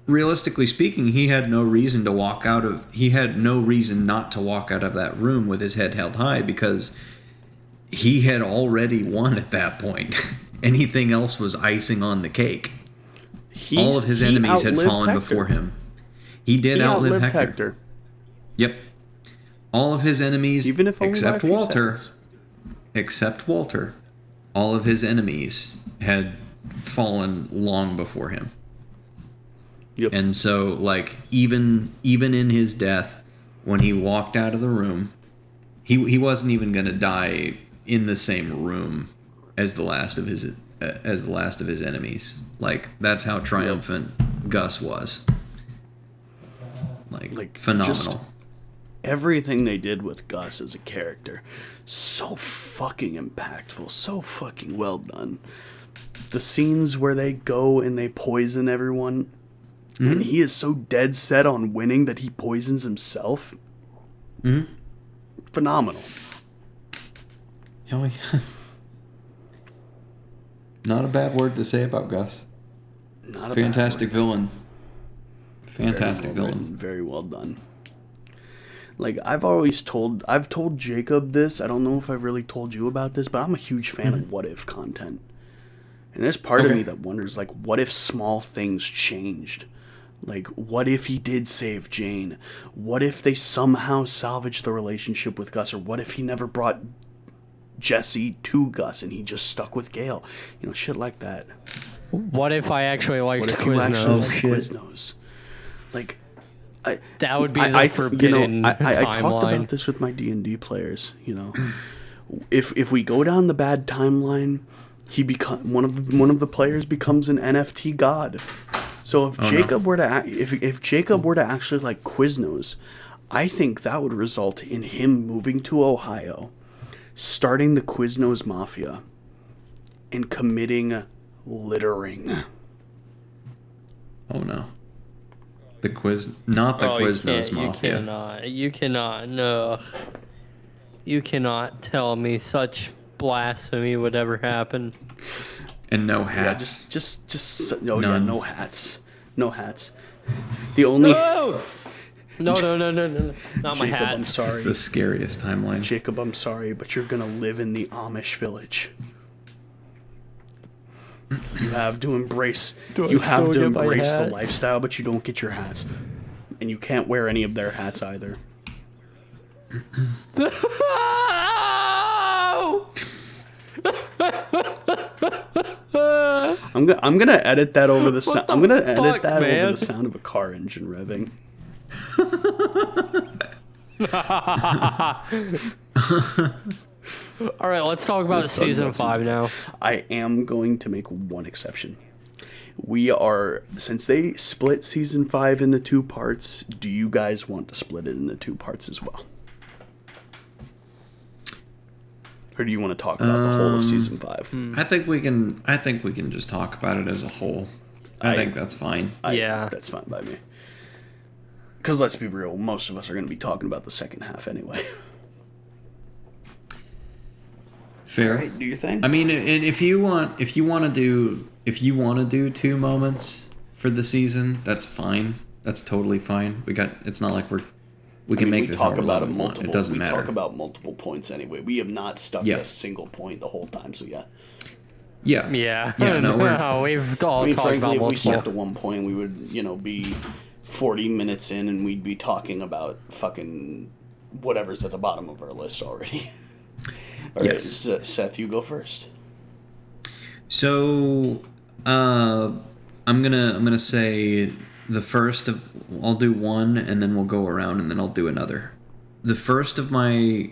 realistically speaking, he had no reason not to walk out of that room with his head held high, because he had already won at that point. Anything else was icing on the cake. All of his enemies had fallen before him. He did outlive Hector. Yep. All of his enemies, even if except Walter, all of his enemies had fallen long before him. Yep. And so, like, even in his death, when he walked out of the room, he wasn't even going to die in the same room as the last of his enemies. Like, that's how triumphant Gus was. Like phenomenal. Everything they did with Gus as a character, so fucking impactful, so fucking well done. The scenes where they go and they poison everyone, and he is so dead set on winning that he poisons himself. Phenomenal. Oh, yeah. Not a bad word to say about Gus. Not a fantastic villain. Fantastic villain. Very well done. Like, I've told Jacob this. I don't know if I've really told you about this, but I'm a huge fan of what if content. And there's part of me that wonders, like, what if small things changed? Like, what if he did save Jane? What if they somehow salvaged the relationship with Gus? Or what if he never brought Jesse to Gus and he just stuck with Gale? You know, shit like that. What if I actually liked Quiznos? Like, that would be the forbidden I timeline. talked about this with my D&D players. You know, if we go down the bad timeline, one of the players becomes an NFT god. So if Jacob were to actually like Quiznos, I think that would result in him moving to Ohio, starting the Quiznos Mafia, and committing littering. Oh no. Not the Quiznos Mafia. You cannot tell me such blasphemy would ever happen. And no hats. No hats. No hats. The only No, not my Jacob, hat. I'm sorry. It's the scariest timeline. Jacob, I'm sorry, but you're gonna live in the Amish village. You have to embrace the lifestyle, but you don't get your hats. And you can't wear any of their hats either. I'm gonna edit that over the sound. I'm gonna edit that over the sound of a car engine revving. All right, let's talk about season 5 now. I am going to make one exception. Since they split season 5 into 2 parts, do you guys want to split it into 2 parts as well? Or do you want to talk about the whole of season 5? I think we can just talk about it as a whole. I think that's fine. That's fine by me. Because let's be real, most of us are going to be talking about the second half anyway. Fair. Right, do you think? I mean, and if you want to do 2 moments for the season, that's fine. That's totally fine. It's not like we can make this however long we want. It doesn't matter. We talk about multiple points anyway. We have not stuck to a single point the whole time, so yeah. Yeah. No, we've all talked about multiple. If we stuck to one point, we would, be 40 minutes in and we'd be talking about fucking whatever's at the bottom of our list already. All right, Seth, you go first. So, I'm gonna say the first of. I'll do one, and then we'll go around, and then I'll do another. The first of my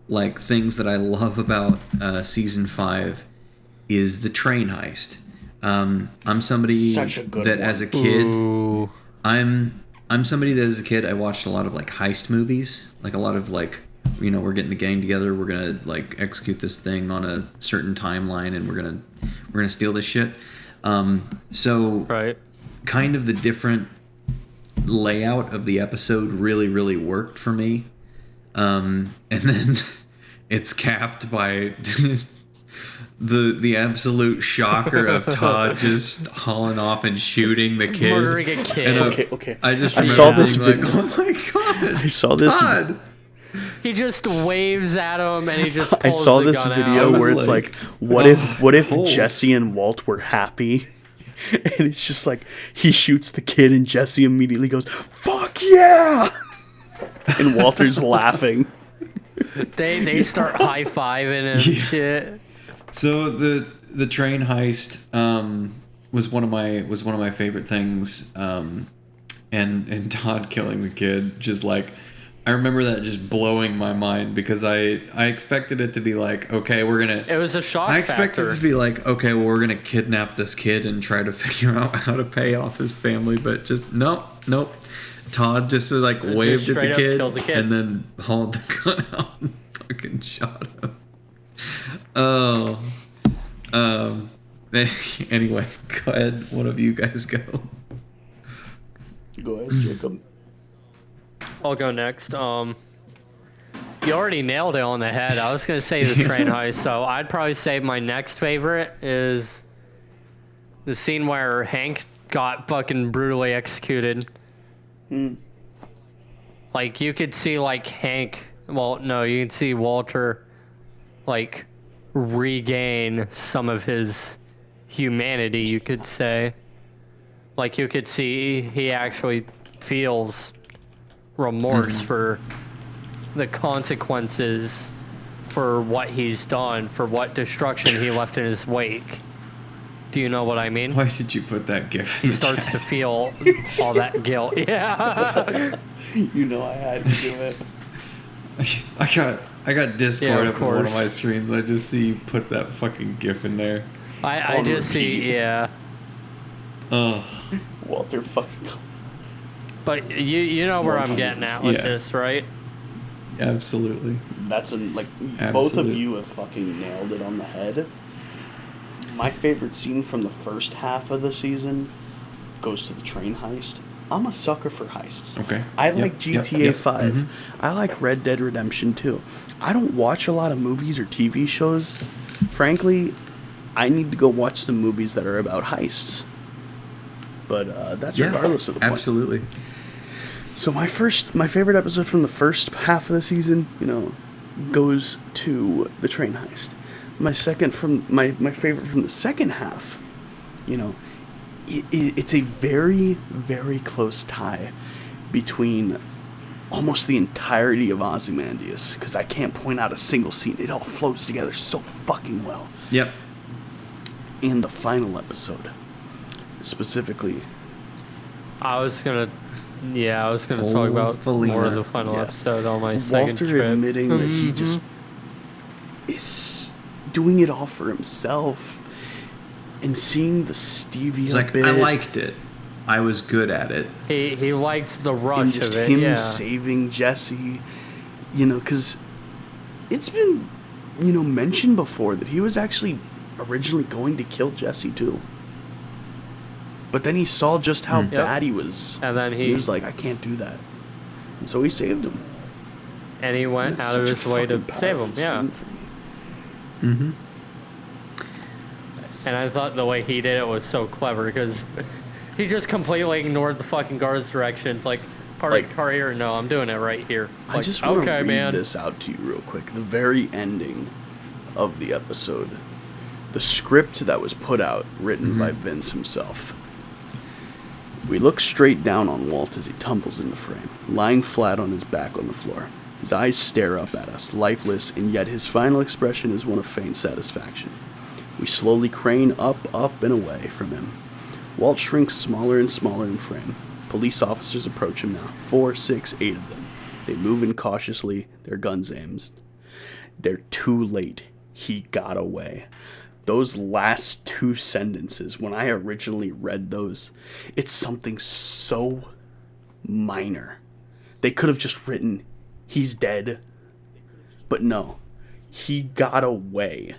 things that I love about season 5 is the train heist. I'm somebody that as a kid, I'm somebody that as a kid I watched a lot of heist movies, a lot of we're getting the gang together, we're gonna execute this thing on a certain timeline, and we're gonna steal this shit. Right. Kind of the different layout of the episode really, really worked for me. And then it's capped by just the absolute shocker of Todd just hauling off and shooting the kid. Murdering a kid. And, Okay. I just I remember saw this being like, video. oh my god, I saw this. Todd. He just waves at him and he just I pulls saw the this gun video out. where it's like, like, what if cold. Jesse and Walt were happy? And it's just like he shoots the kid and Jesse immediately goes, "Fuck yeah!" And Walter's laughing. They start high-fiving and shit. So the train heist was one of my favorite things, and Todd killing the kid, just like, I remember that just blowing my mind, because I expected it to be like, okay, we're gonna. It was a shock I expected factor. it to be like, okay, well, we're gonna kidnap this kid and try to figure out how to pay off his family, but just nope. Todd just was like waved at straight the up kid, killed the kid. and then hauled the gun out and fucking shot him. Oh. Anyway, go ahead. One of you guys go. Go ahead, Jacob. I'll go next. You already nailed it on the head. I was gonna say the train heist, so I'd probably say my next favorite is the scene where Hank got fucking brutally executed. Like, you could see, like, Hank... Well, no, you can see Walter, like, regain some of his humanity, you could say. Like, you could see he actually feels remorse for the consequences for what he's done, for what destruction he left in his wake. Do you know what I mean? Why did you put that gif? He starts to feel all that guilt. Yeah. You know I had to do it. I got Discord Yeah, of up on one of course. my screens. I just see you put that fucking gif in there. I On just repeat. see, yeah. Ugh. Walter fucking. But you know where I'm getting at with Yeah. this, right? Absolutely. That's both of Absolute. you have fucking nailed it on the head. My favorite scene from the first half of the season goes to the train heist. I'm a sucker for heists. Okay. I Yep, like yep, GTA yep. 5. Mhm. I like Red Dead Redemption 2. I don't watch a lot of movies or TV shows. Frankly, I need to go watch some movies that are about heists. But that's regardless of the point. Absolutely. So my favorite episode from the first half of the season, goes to the train heist. My favorite from the second half, it's a very, very close tie between almost the entirety of Ozymandias, because I can't point out a single scene. It all flows together so fucking well. Yep. And the final episode, specifically. I was gonna talk Oh, about Felina. more of the final Yeah. episode on my second Walter trip. admitting that he just is doing it all for himself, and seeing the stevia He's like, bit, I liked it. I was good at it. He liked the and rush just of it, him yeah. saving Jesse, because it's been, mentioned before that he was actually originally going to kill Jesse too. But then he saw just how bad he was. And then he was like, I can't do that. And so he saved him. And he went That's out of such a his way to fucking save him, powerful yeah. scene for me. Mm-hmm. And I thought the way he did it was so clever, because he just completely ignored the fucking guard's directions. Like, car here, no, I'm doing it right here. I Like, just want okay, to read man. this out to you real quick. The very ending of the episode. The script that was put out, written by Vince himself. We look straight down on Walt as he tumbles into frame, lying flat on his back on the floor. His eyes stare up at us, lifeless, and yet his final expression is one of faint satisfaction. We slowly crane up, and away from him. Walt shrinks smaller and smaller in frame. Police officers approach him now. 4, 6, 8 of them. They move in cautiously, their guns aimed. They're too late. He got away. Those last two sentences, when I originally read those, it's something so minor. They could have just written, he's dead. But no, he got away.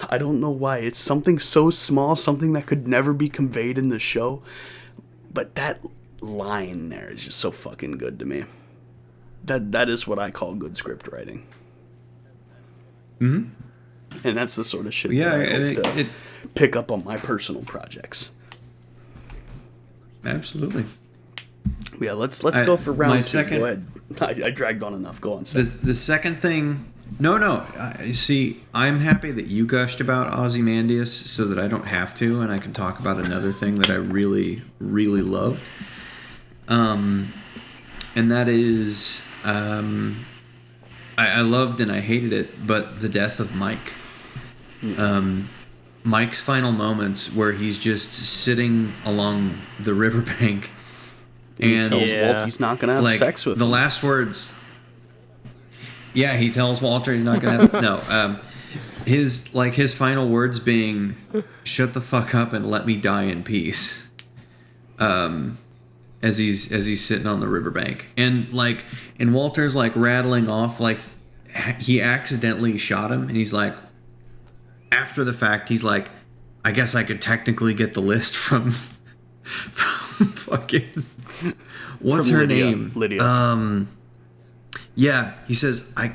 I don't know why. It's something so small, something that could never be conveyed in the show. But that line there is just so fucking good to me. That is what I call good script writing. Mm-hmm. And that's the sort of shit Yeah, that I and hope to it pick up on my personal projects. absolutely. Yeah, let's go for round my two. second- Go ahead. I dragged on enough. Go on, Seth. The second thing, no. See, I'm happy that you gushed about Ozymandias so that I don't have to, and I can talk about another thing that I really, really loved. And that is, I loved and I hated it, but the death of Mike. Mike's final moments where he's just sitting along the riverbank and tells Walt he's not gonna have like sex with the him. last words. Yeah, he tells Walter he's not gonna have no. His final words being, "Shut the fuck up and let me die in peace." As he's sitting on the riverbank, and Walter's like rattling off like he accidentally shot him, and he's like, after the fact, he's like, I guess I could technically get the list from fucking what's From her Lydia. name? Lydia. Yeah, he says I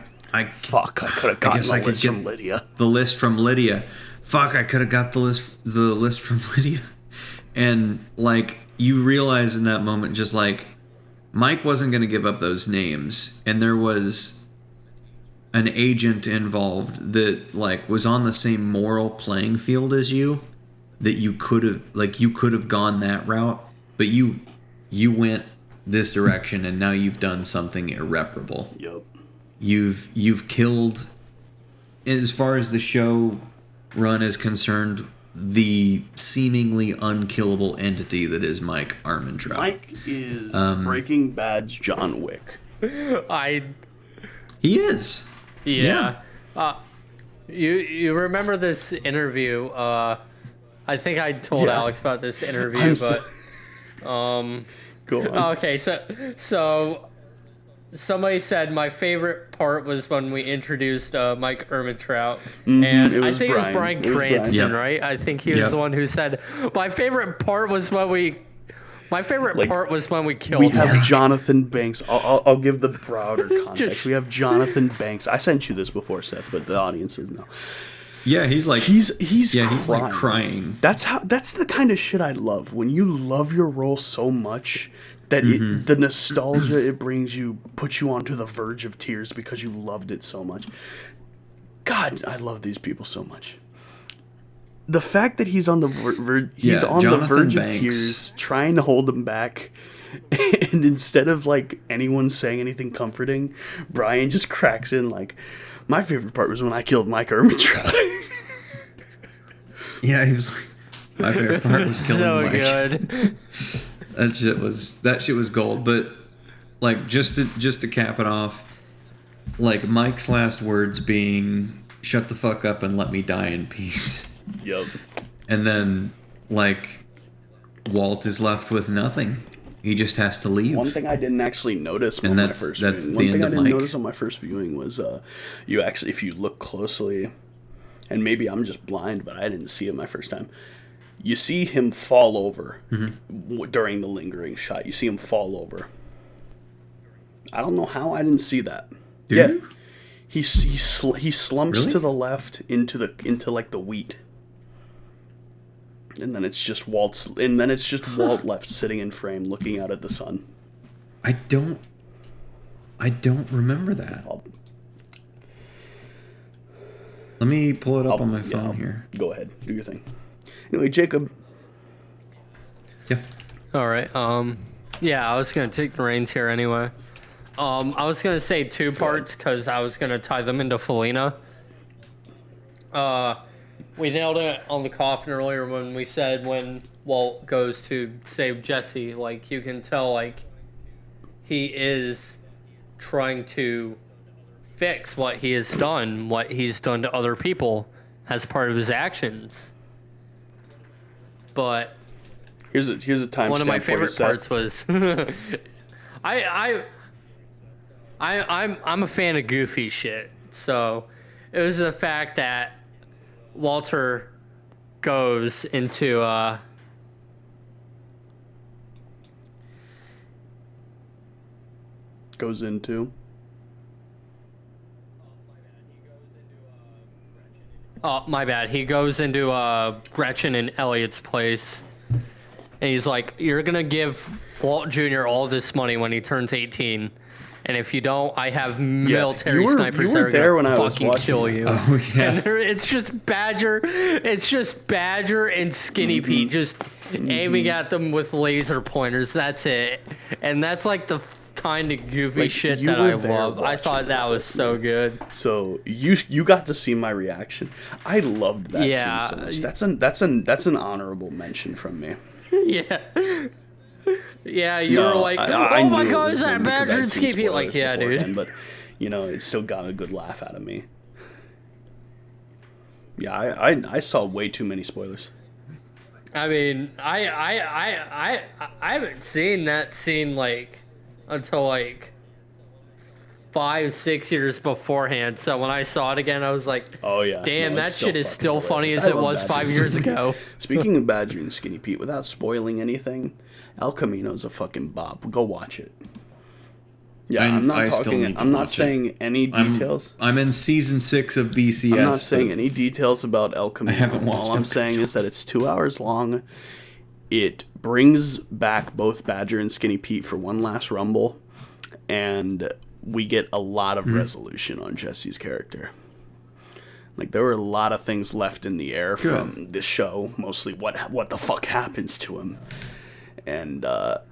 Fuck, I could have gotten guess the I could list get from Lydia. the list from Lydia. Fuck, I could have got the list from Lydia. And like you realize in that moment, just like Mike wasn't going to give up those names, and there was an agent involved that like was on the same moral playing field as you, that you could have gone that route, but you went this direction, and now you've done something irreparable. Yep. You've killed, as far as the show run is concerned, the seemingly unkillable entity that is Mike Armentrout. Mike is Breaking Bad's John Wick. He is. Yeah. You remember this interview? I think I told Yeah. Alex about this interview, I'm but Go on. okay. So somebody said my favorite part was when we introduced Mike Ermintrout, and it I was think it was Bryan Brian. It was Brian. Cranston, Yep. right? I think he was Yep. the one who said my favorite part was when we. My favorite Like, part was when we killed. We have Mark." Jonathan Banks. I'll give the broader context. Just- We have Jonathan Banks. I sent you this before, Seth, but the audience is no. Yeah, he's like He's like crying. That's the kind of shit I love. When you love your role so much that the nostalgia it brings you puts you onto the verge of tears because you loved it so much. God, I love these people so much. The fact that he's on the he's on the Jonathan verge Banks. of tears, trying to hold him back, and instead of like anyone saying anything comforting, Brian just cracks in like, "My favorite part was when I killed Mike Ermintrout." Yeah, he was like, my favorite part was killing So Mike. good. That shit was gold. But like just to cap it off, like Mike's last words being, "Shut the fuck up and let me die in peace." Yep. And then like Walt is left with nothing. He just has to leave. One thing I didn't actually notice And on my that's- first that's viewing. the One end thing I of didn't Mike. notice on my first viewing was you actually, if you look closely, and maybe I'm just blind, but I didn't see it my first time. You see him fall over during the lingering shot. You see him fall over. I don't know how I didn't see that. Do yeah, you? he slumps Really? to the left into like the wheat. And then it's just Walt left sitting in frame looking out at the sun. I don't remember that. Let me pull it up on my phone here. Go ahead, do your thing. Anyway, Jacob. Yeah. All right. Yeah, I was gonna take the reins here anyway. I was gonna say two parts because I was gonna tie them into Felina. We nailed it on the coffin earlier when we said when Walt goes to save Jesse, like you can tell, like he is trying to fix what he has done, what he's done to other people as part of his actions. But Here's a timestamp. one of my for you, favorite Seth. parts was I'm a fan of goofy shit. So it was the fact that Walter goes into Goes into. Oh, my bad. He goes into Gretchen and Elliot's place, and he's like, "You're gonna give Walt Jr. all this money when he turns 18, and if you don't, I have military snipers that are gonna fucking kill you." Oh yeah. And it's just Badger. It's just Badger and Skinny Pete just aiming at them with laser pointers. That's it, and that's like the kind of goofy Like, shit you that were I there love. I thought watching that was so good. So you got to see my reaction. I loved that Yeah. scene so much. That's an honorable mention from me. Yeah. Yeah, you No, were like, I oh my knew it god, was is that him because Badger I'd and seen Skinny Pete? Like, spoilers yeah, dude. beforehand, But it still got a good laugh out of me. Yeah, I saw way too many spoilers. I mean, I haven't seen that scene like until like 5-6 years beforehand. So when I saw it again, I was like, Oh yeah, damn, no, that it's still shit is fucking still funny hilarious. as I it love was Badger 5 and years Skinny ago. Pete. Speaking of Badger and Skinny Pete, without spoiling anything, El Camino's a fucking bop. Go watch it. Yeah, I'm not I still talking. need to I'm not watch it. saying any details. I'm in season 6 of BCS. I'm not saying but any details about El Camino. haven't watched All I'm El saying is that it's 2 hours long. It brings back both Badger and Skinny Pete for one last rumble, and we get a lot of resolution on Jesse's character. Like, there were a lot of things left in the air from this show, mostly what the fuck happens to him. And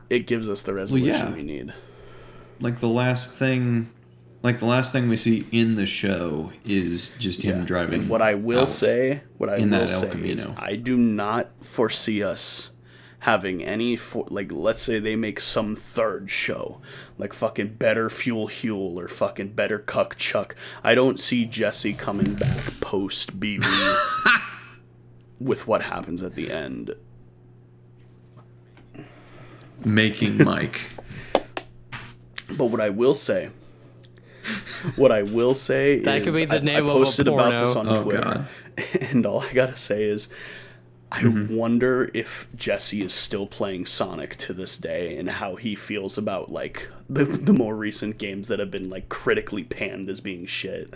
it gives us the resolution we need. Like the last thing we see in the show is just him driving. And what I will out say, in that El is Camino. I do not foresee us having any like, let's say they make some third show, like fucking Better Fuel Huel or fucking Better Cuck Chuck. I don't see Jesse coming back post BB with what happens at the end. Making Mike. But what I will say That is could be the name I of a posted about this porno. on Oh, Twitter, God. and all I gotta say is, I wonder if Jesse is still playing Sonic to this day, and how he feels about like the more recent games that have been like critically panned as being shit.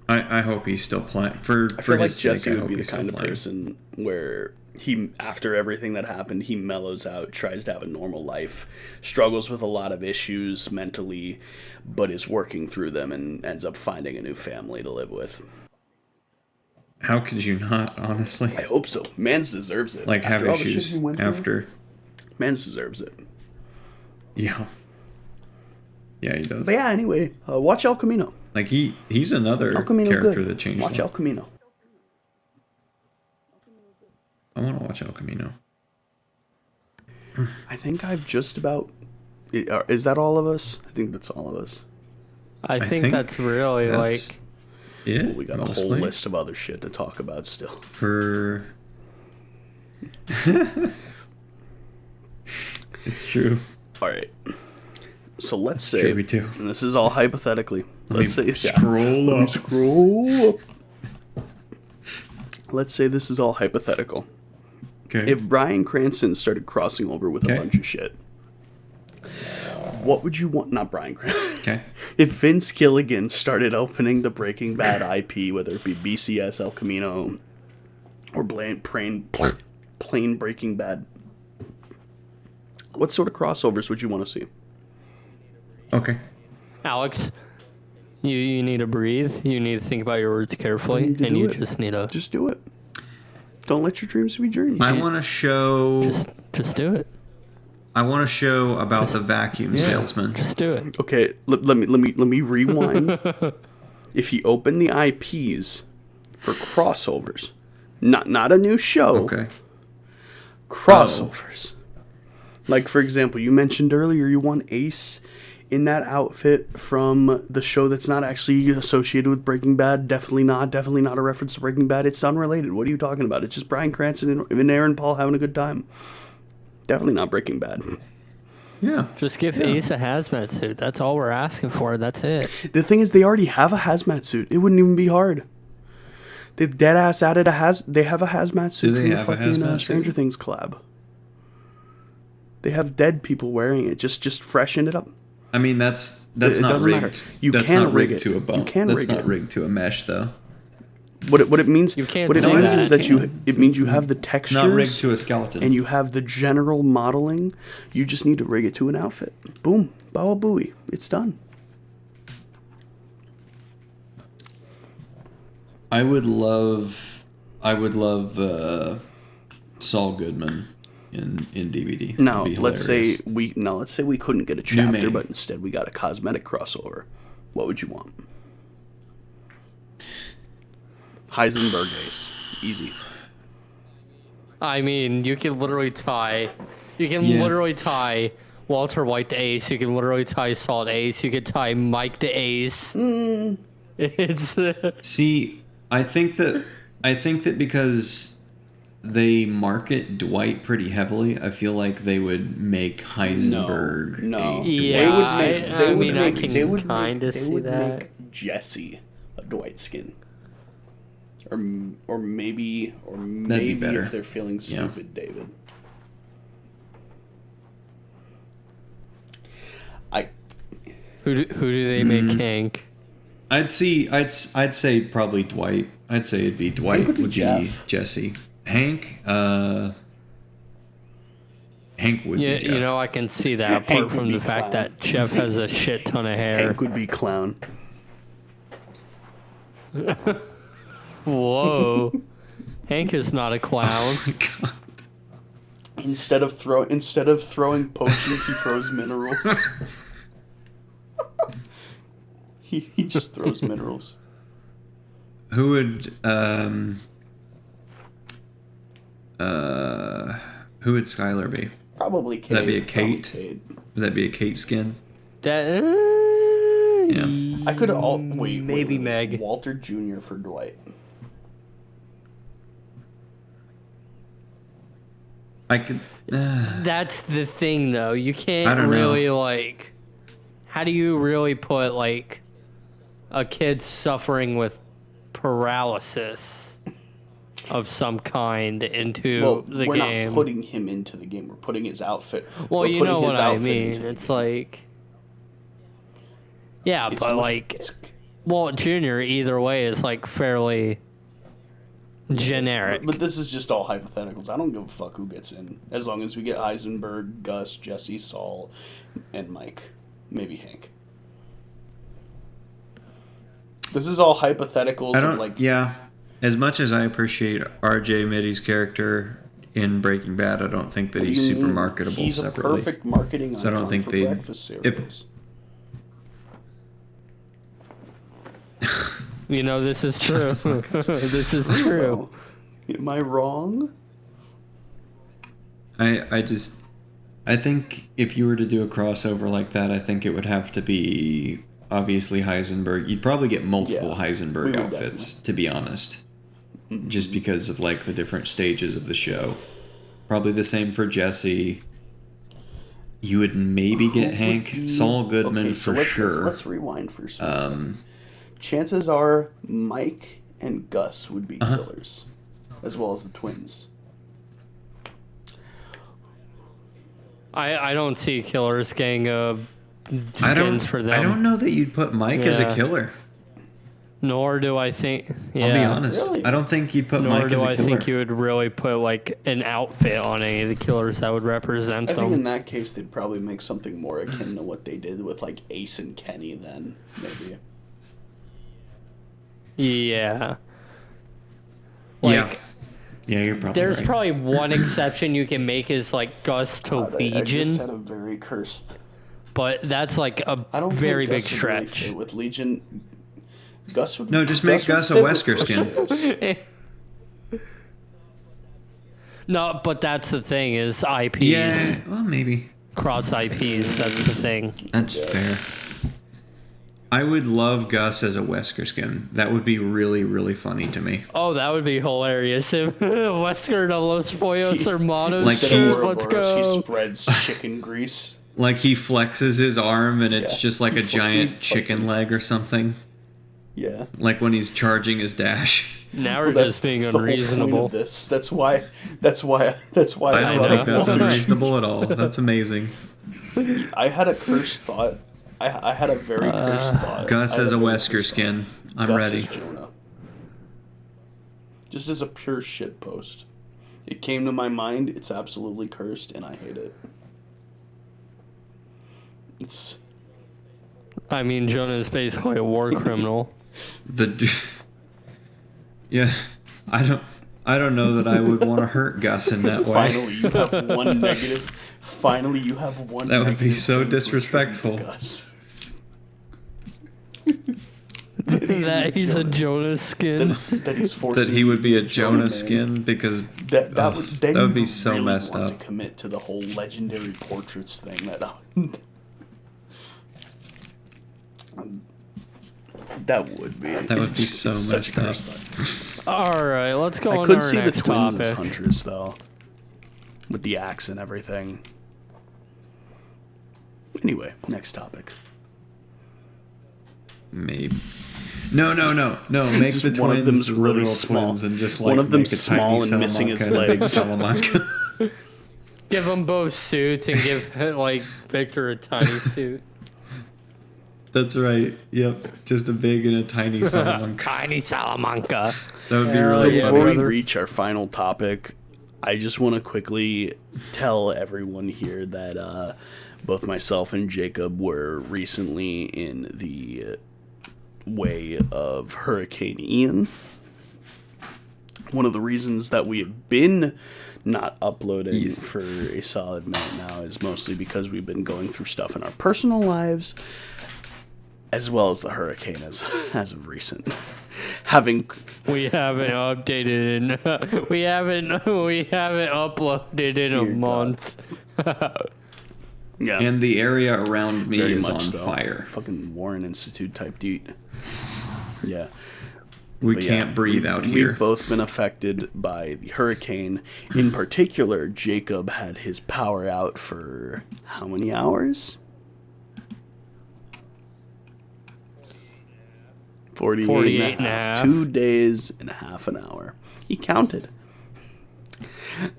I hope he's still playing. For I feel like his sake, Jesse I would hope be the he's still kind of playing. person where he, after everything that happened, he mellows out, tries to have a normal life, struggles with a lot of issues mentally, but is working through them and ends up finding a new family to live with. How could you not, honestly? I hope so. Mans deserves it. Like, have After all the shit issues he went through, after. Mans deserves it. Yeah. Yeah, he does. But yeah, anyway, watch El Camino. Like, he's another El Camino's character good. that changed. Watch El Camino. I want to watch El Camino. I think I've just about... Is that all of us? I think that's all of us. I think that's really that's like... it. We got a mostly. whole list of other shit to talk about still. For it's true. All right. So let's say... Sure, we do. And this is all hypothetically. Let's say... Scroll up. Scroll up. Let's say this is all hypothetical. Okay. If Bryan Cranston started crossing over with a Okay. bunch of shit, what would you want? Not Bryan Cranston. Okay. If Vince Gilligan started opening the Breaking Bad IP, whether it be BCS, El Camino, or plain Breaking Bad, what sort of crossovers would you want to see? Okay. Alex, you need to breathe. You need to think about your words carefully, need to and do you it. just need to Just do it. Don't let your dreams be dreams. I want to show. just do it. I want to show about the vacuum salesman. Just do it. Okay, let me rewind. If he opened the IPs for crossovers, not a new show, Okay. crossovers. Like, for example, you mentioned earlier you want Ace in that outfit from the show that's not actually associated with Breaking Bad. Definitely not a reference to Breaking Bad. It's unrelated. What are you talking about? It's just Bryan Cranston and Aaron Paul having a good time. Definitely not Breaking Bad. Yeah. Just give Ace a hazmat suit. That's all we're asking for. That's it. The thing is, they already have a hazmat suit. It wouldn't even be hard. They've dead ass added they have a hazmat suit they from have the a fucking hazmat suit? Stranger Things collab. They have dead people wearing it. Just freshen it up. I mean, that's It not doesn't rigged. matter. You that's can not rig rigged it. to a bump. You can that's rig not it. rigged to a mesh, though. What it means? You can't What it say means that. is that it means you have the It's textures. not rigged to a skeleton. And you have the general modeling. You just need to rig it to an outfit. Boom, Bawa Booey. It's done. I would love Saul Goodman in DVD. Now, It'd be let's say hilarious. we couldn't get a New chapter, main. but instead we got a cosmetic crossover. What would you want? Heisenberg Ace. Easy. I mean, you can literally tie Walter White to Ace. You can literally tie Saul to Ace. You could tie Mike to Ace. It's See, I think that because they market Dwight pretty heavily, I feel like they would make Heisenberg No. a Yeah, Dwight. I mean, I can they would kinda they see would that. make Jesse a Dwight skin. Or maybe be better. if they're feeling Yeah. stupid, David. who do they make Hank? I'd say probably Dwight. I'd say it'd be Dwight would be would be Jeff. Jesse. Hank would Yeah, be Jeff. you know, I can see that apart Hank would from be the fact Clown. that Jeff has a shit ton of hair. Hank would be Clown. Whoa. Hank is not a clown. Instead of throwing potions, he throws minerals. he just throws minerals. Who would Skylar be? Probably Kate. That'd be a Probably Kate. Would that be a Kate skin? That, Yeah. I could wait. Maybe wait. Meg. Walter Jr. for Dwight. I could. That's the thing, though. You I can't don't know. really, like... How do you really put, like, a kid suffering with paralysis of some kind into Well, the we're game? not putting him into the game. We're putting his outfit. Well, we're you putting know his what I outfit mean. into the It's game. like... Yeah, It's but, not- like... it's- Walt Jr. either way is, like, fairly generic. But this is just all hypotheticals. I don't give a fuck who gets in, as long as we get Heisenberg, Gus, Jesse, Saul, and Mike. Maybe Hank. This is all hypotheticals. I of don't. like. Yeah. As much as I appreciate R.J. Mitty's character in Breaking Bad, I don't think that what do he's you super mean? marketable He's separately. a perfect marketing So I don't icon think for they'd- breakfast if- cereals. You know, this is true. This is true. Am I wrong? I think if you were to do a crossover like that, I think it would have to be obviously Heisenberg. You'd probably get multiple Yeah, Heisenberg we would outfits, to be honest. Just because of like the different stages of the show. Probably the same for Jesse. You would maybe get Hank, Saul Goodman Okay, so for sure. Let's rewind for a second. Chances are Mike and Gus would be Uh-huh. killers, as well as the twins. I don't see killers getting I skins for them. I don't know that you'd put Mike as a Yeah. killer. Nor do I think. Yeah. I'll be honest. Really? I don't think you'd put Nor Mike do as a I killer. think you would really put like an outfit on any of the killers that would represent I think in them. that case they'd probably make something more akin to what they did with like Ace and Kenny. Then maybe. Yeah. Yeah. Like, Yeah, you're probably there's right. probably one exception you can make is like Gus to I just Legion, had a very cursed. but that's like a I don't very think big Gus would really stretch. fit with Legion. Gus would. No, just make Gus a would fit Wesker with skin. No, but that's the thing is IPs, Yeah, well, maybe. cross IPs. That's the thing. That's fair. I would love Gus as a Wesker skin. That would be really, really funny to me. Oh, that would be hilarious if Wesker de los Pollos Hermanos. Like Instead of he- let's Ouroboros, go. He spreads chicken grease. Like he flexes his arm and it's Yeah. just like a giant chicken leg or something. Yeah. Like when he's charging his dash. Now we're Well, just being that's the whole point unreasonable. of this. That's why. That's why I don't brought think up that's Gus. unreasonable at all. That's amazing. I had a cursed thought. I had a very cursed thought. Gus I had as a very Wesker cursed skin. thought. I'm Gus ready. as Jonah. just as a pure shit post. It came to my mind. It's absolutely cursed, and I hate it. It's. I mean, Jonah is basically a war criminal. Yeah, I don't know that I would want to hurt Gus in that way. Finally, you have one negative. Finally, you have one. That would be negative so thing to disrespectful. attribute to Gus. That he's a Jonah skin. That he's forcing That he would be a Jonah Jonah skin because That would be so really messed want up. To commit to the whole legendary portraits thing. That would be. That would be so such messed up. cursed. All right, let's go I on could to our see the next twins as topic. Huntress though, with the axe and everything. Anyway, next topic. Maybe. No. Make the Just one of twins them's the really literal small. twins and just One like of them's make a tiny small and missing his Salamanca and a big leg. Salamanca. Give them both suits and give like Victor a tiny suit. That's right. Yep. Just a big and a tiny Salamanca. Tiny Salamanca. That would be Hell really yeah, funny. Before we brother. reach our final topic, I just want to quickly tell everyone here that both myself and Jacob were recently in the way of Hurricane Ian. One of the reasons that we have been not uploading for a solid minute now is mostly because we've been going through stuff in our personal lives, as well as the hurricane as of recent. We haven't updated in we haven't uploaded in a Dear month. Yeah. And the area around me Very is much on so. fire. Fucking Warren Institute type dude. Yeah. We But can't yeah, breathe out We've here. both been affected by the hurricane. In particular, Jacob had his power out for how many hours? 48 and a half. 2 days and a half an hour. He counted. It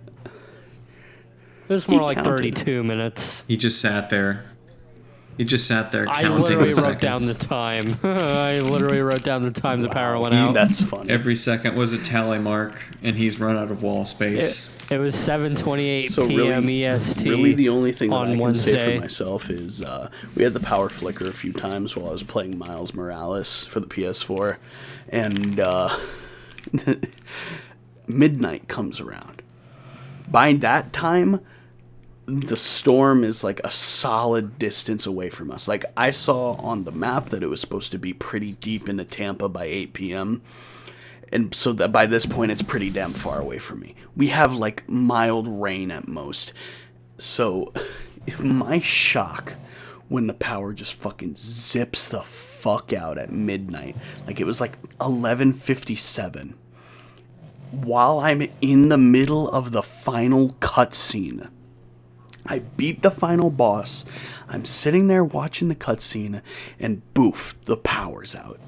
was more He like counted. 32 minutes. He just sat there. He just sat there I counting literally the wrote down seconds. the time. I literally wrote down the time the power went out. That's funny. Every second was a tally mark, and he's run out of wall space. It was 7:28 So p.m. really, EST. really the only thing that on I can Wednesday. say for myself is we had the power flicker a few times while I was playing Miles Morales for the PS4, and midnight comes around. By that time, the storm is like a solid distance away from us. Like, I saw on the map that it was supposed to be pretty deep into Tampa by 8 p.m., and so that by this point it's pretty damn far away from me. We have like mild rain at most. So my shock when the power just fucking zips the fuck out at midnight. Like, it was like 11:57. While I'm in the middle of the final cutscene. I beat the final boss. I'm sitting there watching the cutscene, and boof, the power's out.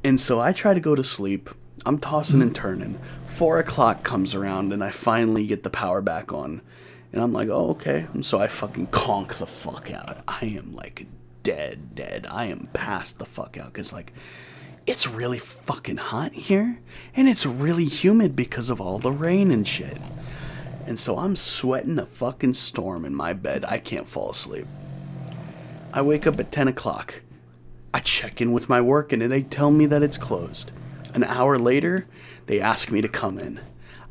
And so I try to go to sleep. I'm tossing and turning. 4 o'clock comes around, and I finally get the power back on. And I'm like, oh, okay. And so I fucking conk the fuck out. I am, like, dead. I am passed the fuck out. Because, like, it's really fucking hot here. And it's really humid because of all the rain and shit. And so I'm sweating a fucking storm in my bed. I can't fall asleep. I wake up at 10 o'clock. I check in with my work and they tell me that it's closed. An hour later, they ask me to come in.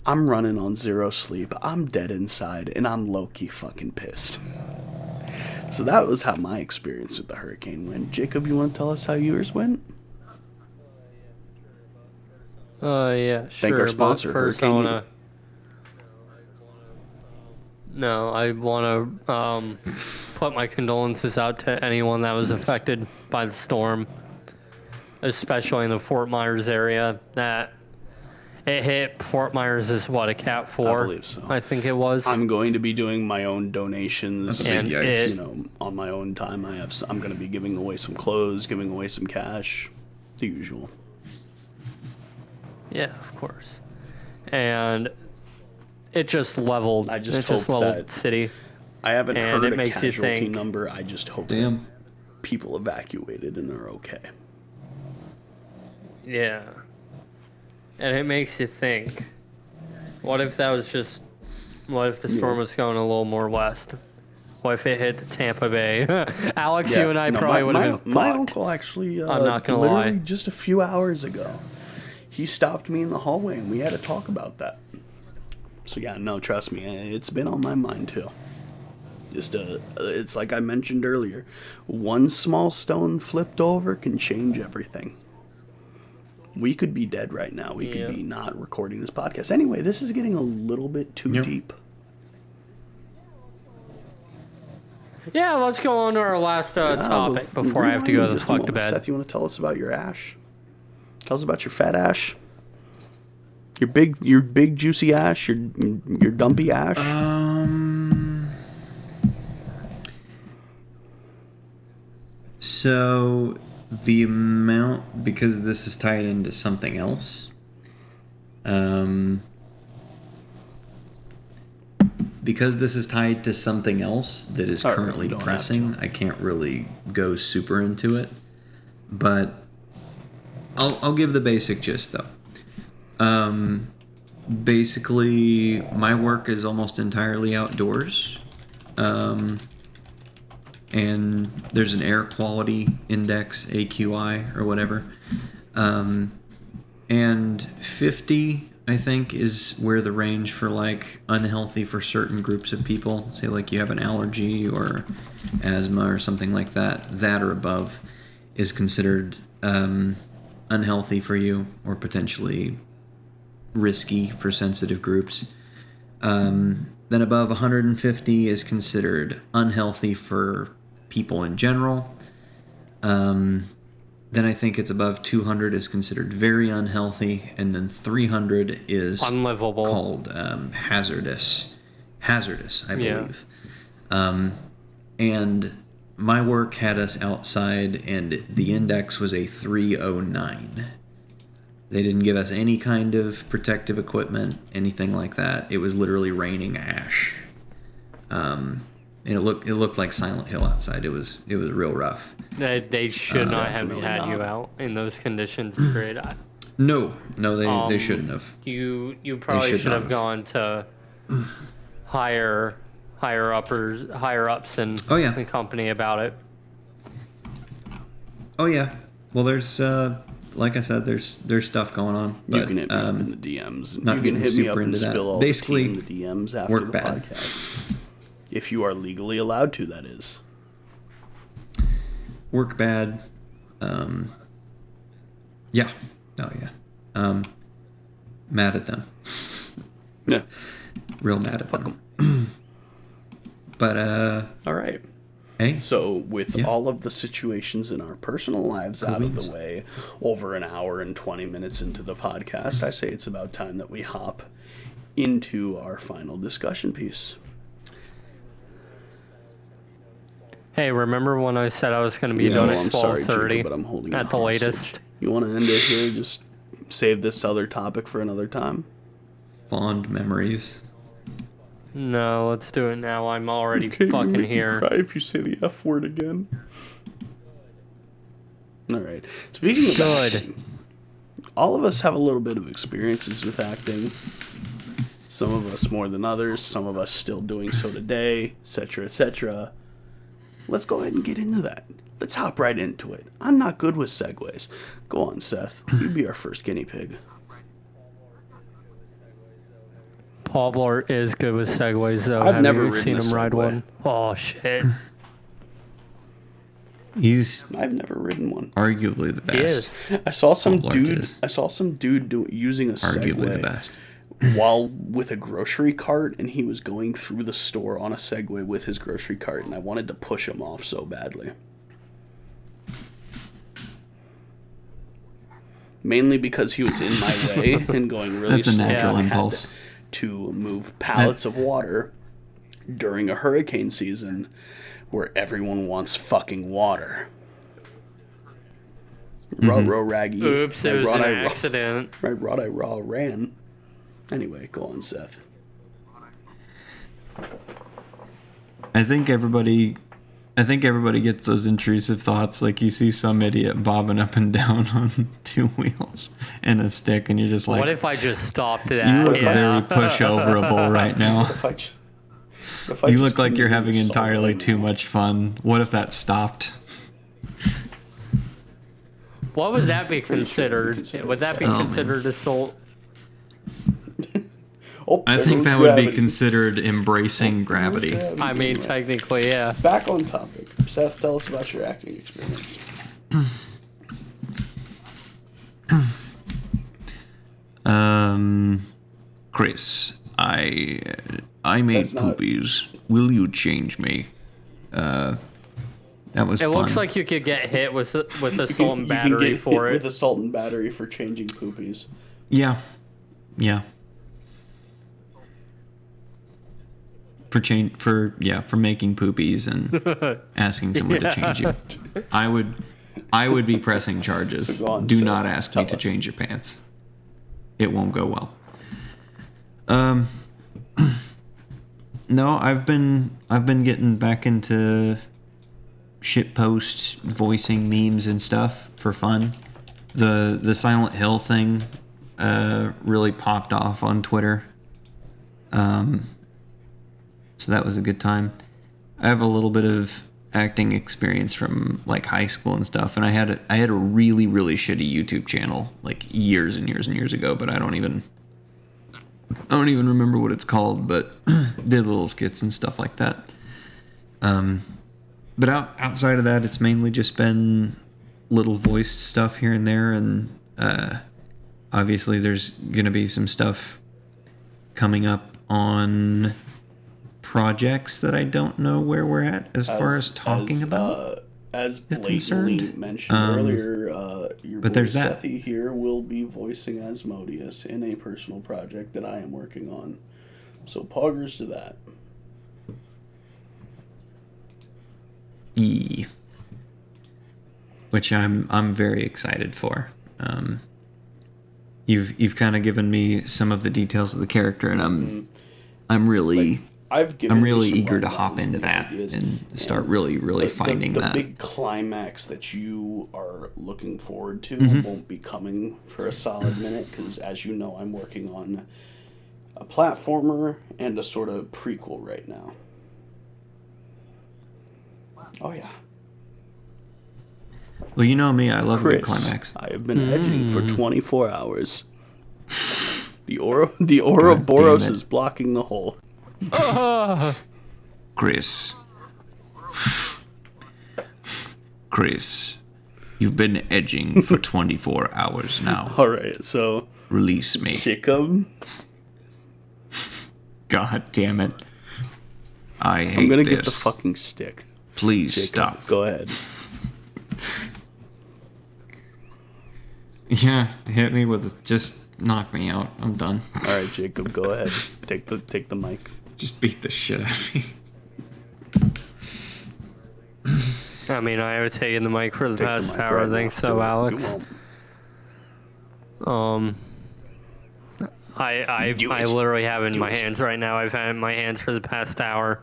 I'm running on zero sleep. I'm dead inside and I'm low-key fucking pissed. So that was how my experience with the hurricane went. Jacob, you want to tell us how yours went? Yeah, sure. Thank our but sponsor, first, Hurricane I want to put my condolences out to anyone that was affected by the storm, especially in the Fort Myers area. That it hit Fort Myers is what, a Cat 4? I believe so. I think it was. I'm going to be doing my own donations. That's a And big yikes. You know, on my own time. I'm going to be giving away some clothes, giving away some cash, the usual. Yeah, of course. And it just leveled. I just it just hope leveled that- city. I haven't And heard it a makes you casualty think- number. I just hope that Damn. people evacuated and are okay. Yeah. And it makes you think, what if that was just, what if the storm was going a little more west? What if it hit Tampa Bay? Alex, you and I probably would have been My fucked. uncle actually, I'm not gonna literally lie. just a few hours ago, he stopped me in the hallway and we had to talk about that. So yeah, no, trust me, it's been on my mind too. Just it's like I mentioned earlier, one small stone flipped over can change everything. We could be dead right now. We could be not recording this podcast. Anyway, this is getting a little bit too deep. Yeah, let's go on to our last topic before I have to go the fuck to bed. Seth, you want to tell us about your ash? Tell us about your fat ash. Your big juicy ash. Your dumpy ash. So the amount, because this is tied into something else. Because this is tied to something else that is currently pressing, I can't really go super into it. But I'll give the basic gist though. Basically, my work is almost entirely outdoors. And there's an air quality index, AQI or whatever. And 50, I think, is where the range for like unhealthy for certain groups of people, say like you have an allergy or asthma or something like that, that or above is considered unhealthy for you or potentially risky for sensitive groups. Then above 150 is considered unhealthy for people in general. Then I think it's above 200 is considered very unhealthy, and then 300 is unlivable, called hazardous, I believe. And my work had us outside, and the index was a 309. They didn't give us any kind of protective equipment, anything like that. It was literally raining ash. And it looked like Silent Hill outside. It was real rough. They should not have had you out in those conditions. Period. No, they shouldn't have. You probably should have gone to higher ups in the company about it. Oh yeah. Well, there's like I said, there's stuff going on. But, you can hit me up in the DMs. Not you can hit me up and into spill all basically, the tea in the DMs after work the bad. podcast. If you are legally allowed to, that is. Work bad. Yeah. Oh yeah. Mad at them. Yeah. Real mad at them. But all right. Hey. So with all of the situations in our personal lives out of the way, over an hour and 20 minutes into the podcast, I say it's about time that we hop into our final discussion piece. Hey, remember when I said I was going to be done at 12:30 but I'm holding at the latest? You want to end it here? Just save this other topic for another time? Fond memories. No, let's do it now. I'm already fucking here. Cry if you say the F word again. All right. Speaking of acting, all of us have a little bit of experiences with acting. Some of us more than others. Some of us still doing so today, etc., etc. Let's go ahead and get into that. Let's hop right into it. I'm not good with segues. Go on, Seth. You be our first guinea pig. Paul Blart is good with segues, though. I've Have never you ridden seen a him ride Segway. one? Oh, shit. I've never ridden one. Arguably the best. He is. I saw some Paul Blart dude. is. I saw some dude using a Arguably Segway the best. while with a grocery cart, and he was going through the store on a Segway with his grocery cart, and I wanted to push him off so badly. Mainly because he was in my way and going really That's a slow. natural I had impulse. to move pallets of water during a hurricane season where everyone wants fucking water. Row raggy. Oops, it was an accident. I raw ran. Anyway, go on, Seth. I think everybody I think everybody gets those intrusive thoughts, like you see some idiot bobbing up and down on 2 wheels and a stick, and you're just like, what if I just stopped that? you look very pushoverable right now. You look like you're having entirely too much fun. What if that stopped? What would that be considered? Would that be considered assault? I think that would be considered embracing gravity. I mean, technically, yeah. Back on topic. Seth, tell us about your acting experience. Chris, I made poopies. Will you change me? That was It fun. looks like you could get hit with assault and battery for With it. assault and battery for changing poopies. Yeah. For making poopies and asking someone to change you. I would be pressing charges. So go on, Do Seth. not ask me to Tell us. change your pants. It won't go well. No, I've been getting back into shitpost voicing memes and stuff for fun. The Silent Hill thing really popped off on Twitter. So that was a good time. I have a little bit of acting experience from like high school and stuff, and I had a really, really shitty YouTube channel like years and years and years ago, but I don't even remember what it's called, but did little skits and stuff like that. But outside of that, it's mainly just been little voiced stuff here and there, and obviously there's gonna be some stuff coming up on projects that I don't know where we're at as far as talking about. As blatantly concerned. mentioned earlier, your but boy there's that. Sethy here will be voicing Asmodeus in a personal project that I am working on. So poggers to that. Which I'm very excited for. You've kind of given me some of the details of the character, and I'm really I'm really eager to hop into that and start really finding the that. The big climax that you are looking forward to won't be coming for a solid minute, because as you know, I'm working on a platformer and a sort of prequel right now. Oh yeah. Well, you know me, I love a good Chris, climax. I have been edging for 24 hours. The Ouroboros is blocking the hole. Chris, you've been edging for 24 hours now. All right, so Release me. Jacob, God damn it. I hate I'm gonna this. get the fucking stick. Please Jacob, stop. Go ahead. Yeah, hit me with just knock me out. I'm done. All right, Jacob, go ahead. Take the mic. Just beat the shit out of me. I mean, I have taken the mic for the Take the past mic hour. right Thanks, now. so Do it. Alex. You won't. I Do it. literally have it in Do my it. hands right now. I've had it in my hands for the past hour.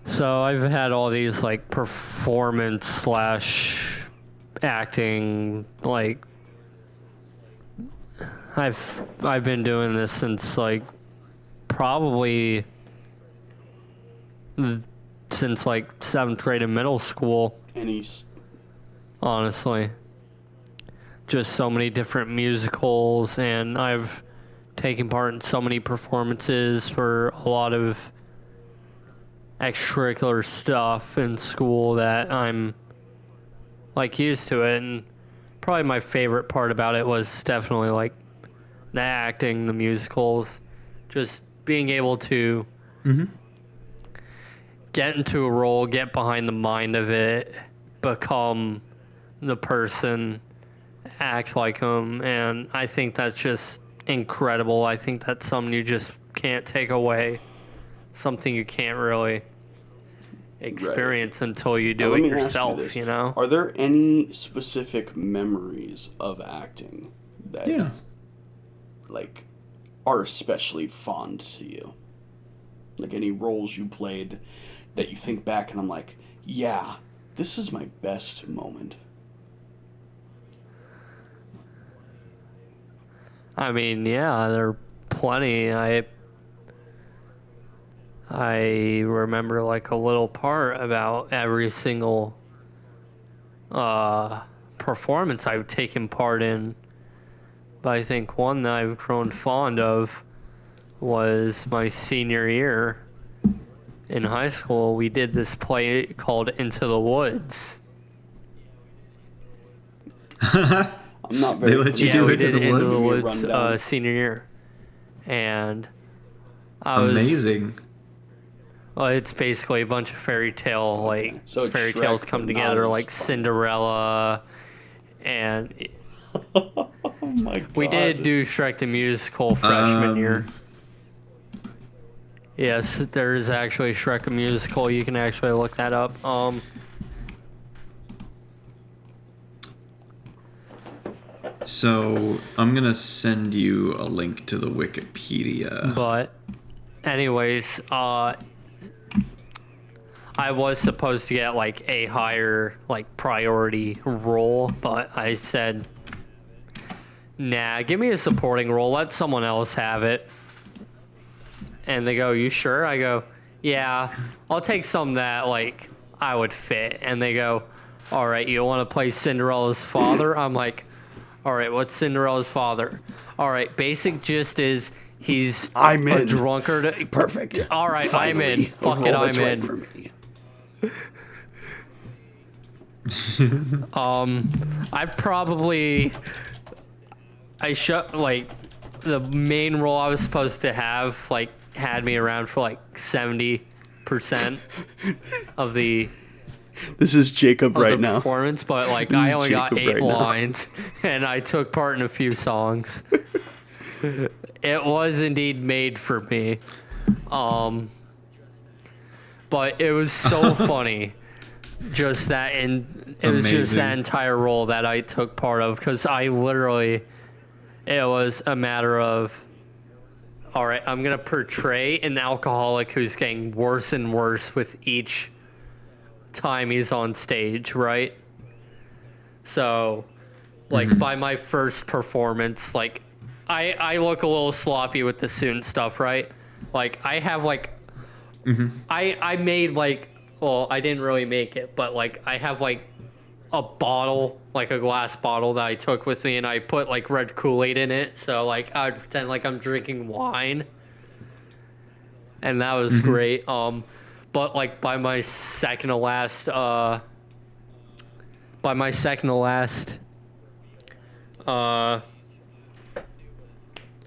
So I've had all these like performance slash acting, like I've been doing this since like probably since like 7th grade in middle school. And he's Honestly, just so many different musicals, and I've taken part in so many performances for a lot of extracurricular stuff in school that I'm like used to it. And probably my favorite part about it was definitely like the acting, the musicals, just being able to get into a role, get behind the mind of it, become the person, act like them. And I think that's just incredible. I think that's something you just can't take away, something you can't really experience until you Now, do let it me ask yourself, this. you know? Are there any specific memories of acting that, like, are especially fond to you? Like any roles you played that you think back and I'm like, yeah, this is my best moment. I mean, yeah, there are plenty. I remember like a little part about every single performance I've taken part in. But I think one that I've grown fond of was my senior year in high school. We did this play called Into the Woods. I'm not very. They let you do we Into did the Into Woods? the Rundown. Woods senior year, and I was Amazing. Well, it's basically a bunch of fairy tale, like, So it's fairy Shrek, tales come but together, not like as fun. Cinderella, and Oh my god. we did do Shrek the Musical freshman year. Yes, there is actually Shrek the Musical. You can actually look that up. So I'm gonna send you a link to the Wikipedia. But, anyways, I was supposed to get, like, a higher, like, priority role, but I said, nah, give me a supporting role. Let someone else have it. And they go, you sure? I go, yeah, I'll take some that, like, I would fit. And they go, all right, you want to play Cinderella's father? I'm like, all right, what's Cinderella's father? All right, basic gist is he's I'm a in. drunkard. Perfect. All right, Finally, I'm in. a Fuck role it, that's I'm right in. for me. Like, the main role I was supposed to have, like, had me around for, like, 70% of the This is Jacob right the now. performance, but, like, This I is only got Jacob 8 right now. lines, and I took part in a few songs. It was indeed made for me. But it was so funny. Just that, and it was just Amazing. that entire role that I took part of, because I literally, it was a matter of, all right, I'm gonna portray an alcoholic who's getting worse and worse with each time he's on stage, right? So, like, by my first performance, like, I look a little sloppy with the suit and stuff, right? Like, I have, like, I made, like, well, I didn't really make it, but, like, I have, like, a bottle, like a glass bottle that I took with me, and I put, like, red Kool-Aid in it, so, like, I would pretend like I'm drinking wine, and that was great. But, like, by my second to last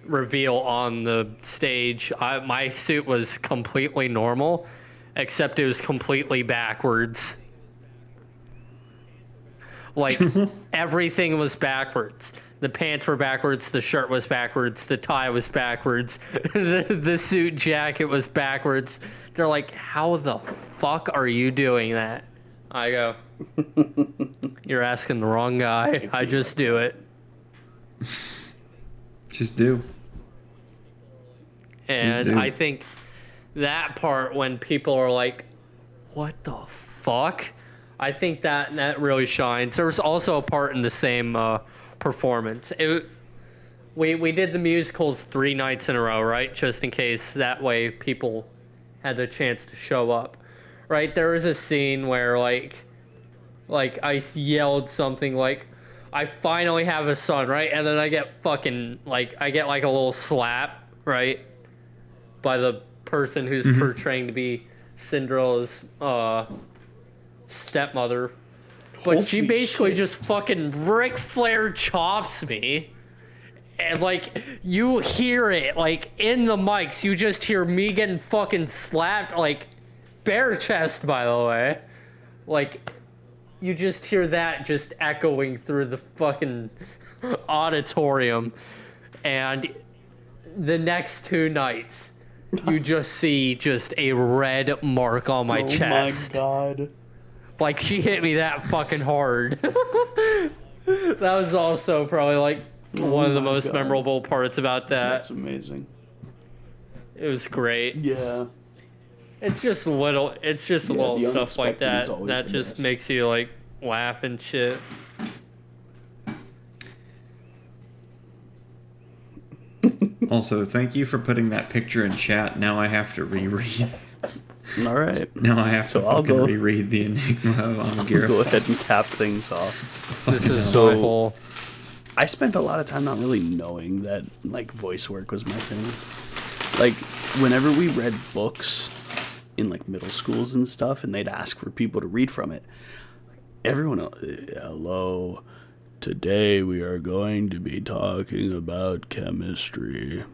reveal on the stage, my suit was completely normal, except it was completely backwards. Like, everything was backwards. The pants were backwards, the shirt was backwards, the tie was backwards, the suit jacket was backwards. They're like, how the fuck are you doing that? I go, you're asking the wrong guy. I just do it. Just do. And do. I think that part, when people are like, what the fuck? I think that really shines. There was also a part in the same performance. We did the musicals 3 nights in a row, right? Just in case, that way people had the chance to show up. Right? There was a scene where, like I yelled something like, I finally have a son, right? And then I get fucking, like, I get like a little slap, right? By the person who's portraying to be Cinderella's stepmother. But she Holy basically shit. just fucking Ric Flair chops me. And, like, you hear it, like, in the mics. You just hear me getting fucking slapped, like, bare chest, by the way. Like, you just hear that just echoing through the fucking auditorium. And the next 2 nights, you just see just a red mark on my chest. Oh my god. Like, she hit me that fucking hard. That was also probably like One of the my most God. memorable parts about that. That's amazing. It was great. Yeah. It's just little the stuff like unexpected that is always that the just best. makes you like laugh and shit. Also, thank you for putting that picture in chat. Now I have to reread. All right. Now I have So to I'll fucking go- reread the Enigma on Go ahead and cap things off. This is So- my whole. I spent a lot of time not really knowing that like voice work was my thing. Like whenever we read books in like middle schools and stuff, and they'd ask for people to read from it, everyone, hello, today we are going to be talking about chemistry.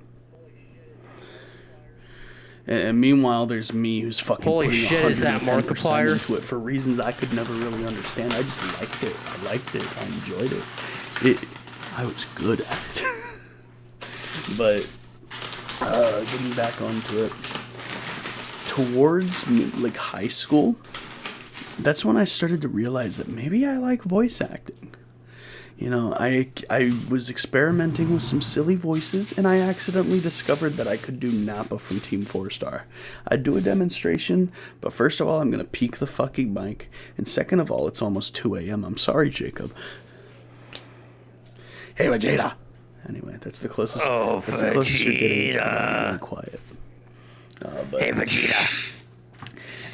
And meanwhile, there's me who's fucking Holy putting shit, is that 110% Markiplier? into it for reasons I could never really understand. I just liked it. I liked it. I enjoyed it. I was good at it. But getting back onto it, towards like high school, that's when I started to realize that maybe I like voice acting. You know, I was experimenting with some silly voices, and I accidentally discovered that I could do Nappa from Team 4-Star. I'd do a demonstration, but first of all, I'm going to peek the fucking mic, and second of all, it's almost 2 a.m. I'm sorry, Jacob. Hey, Vegeta! Anyway, that's the closest, that's the closest you're getting to being really quiet. Hey, Vegeta!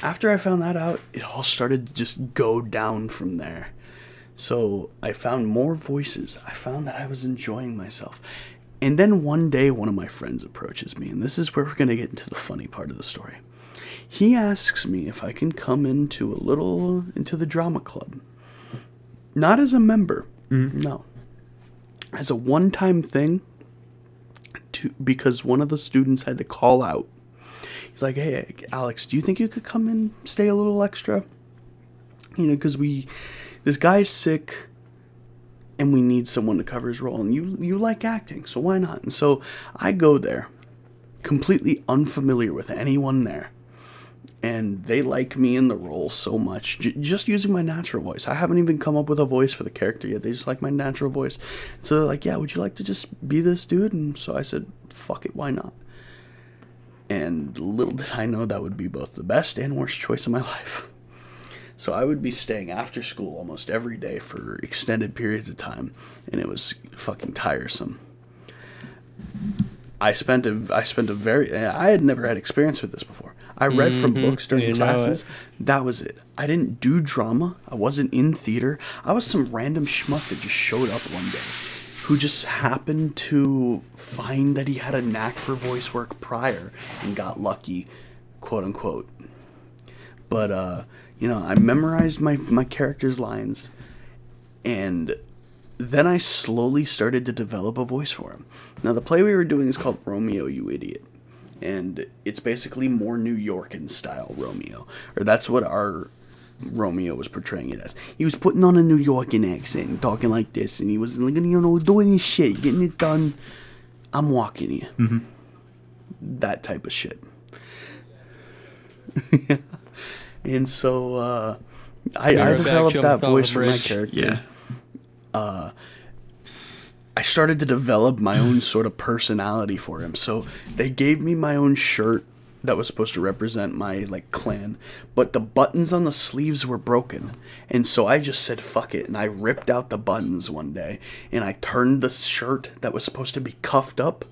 After I found that out, it all started to just go down from there. So I found more voices. I found that I was enjoying myself. And then one day, one of my friends approaches me, and this is where we're going to get into the funny part of the story. He asks me if I can come into the drama club. Not as a member, no. As a one-time thing, because one of the students had to call out. He's like, hey, Alex, do you think you could come and stay a little extra? You know, because this guy's sick, and we need someone to cover his role, and you like acting, so why not? And so I go there, completely unfamiliar with anyone there, and they like me in the role so much, just using my natural voice. I haven't even come up with a voice for the character yet. They just like my natural voice. So they're like, yeah, would you like to just be this dude? And so I said, fuck it, why not? And little did I know that would be both the best and worst choice of my life. So I would be staying after school almost every day for extended periods of time, and it was fucking tiresome. I had never had experience with this before. I read from books during classes. That was it. I didn't do drama. I wasn't in theater. I was some random schmuck that just showed up one day, who just happened to find that he had a knack for voice work prior and got lucky, quote unquote. But I memorized my character's lines, and then I slowly started to develop a voice for him. Now, the play we were doing is called Romeo, You Idiot, and it's basically more New Yorkan style Romeo, or that's what our Romeo was portraying it as. He was putting on a New Yorkan accent and talking like this, and he was doing his shit, getting it done. I'm walking you. Mm-hmm. That type of shit. And so I developed that voice for my character. Yeah. I started to develop my own sort of personality for him. So they gave me my own shirt that was supposed to represent my clan, but the buttons on the sleeves were broken. And so I just said fuck it, and I ripped out the buttons one day, and I turned the shirt that was supposed to be cuffed up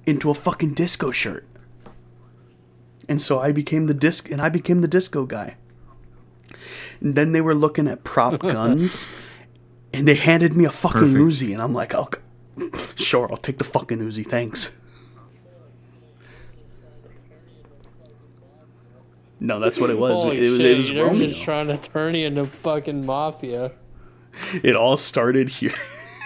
into a fucking disco shirt. And so I became the disco guy. And then they were looking at prop guns, and they handed me a fucking Uzi, and I'm like, oh, sure, I'll take the fucking Uzi, thanks. No, that's what it was. Holy It shit, was they're Romeo. just trying to turn you into fucking mafia. It all started here.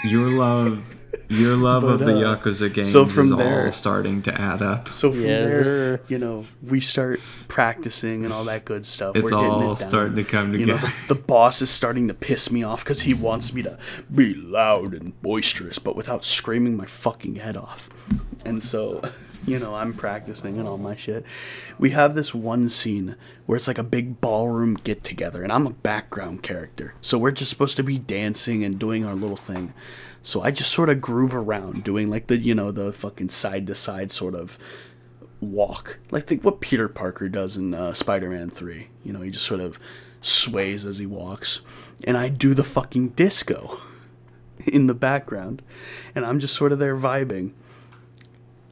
Your love of the Yakuza games so from is there- all starting to add up. So from Yes, there, sir. We start practicing and all that good stuff. It's We're getting all it down. starting to come together. The boss is starting to piss me off because he wants me to be loud and boisterous, but without screaming my fucking head off. And so, I'm practicing and all my shit. We have this one scene where it's like a big ballroom get together, and I'm a background character. So we're just supposed to be dancing and doing our little thing. So I just sort of grew groove around, doing like the, you know, the fucking side to side sort of walk, like what Peter Parker does in Spider-Man 3. You know, he just sort of sways as he walks, and I do the fucking disco in the background, and I'm just sort of there vibing.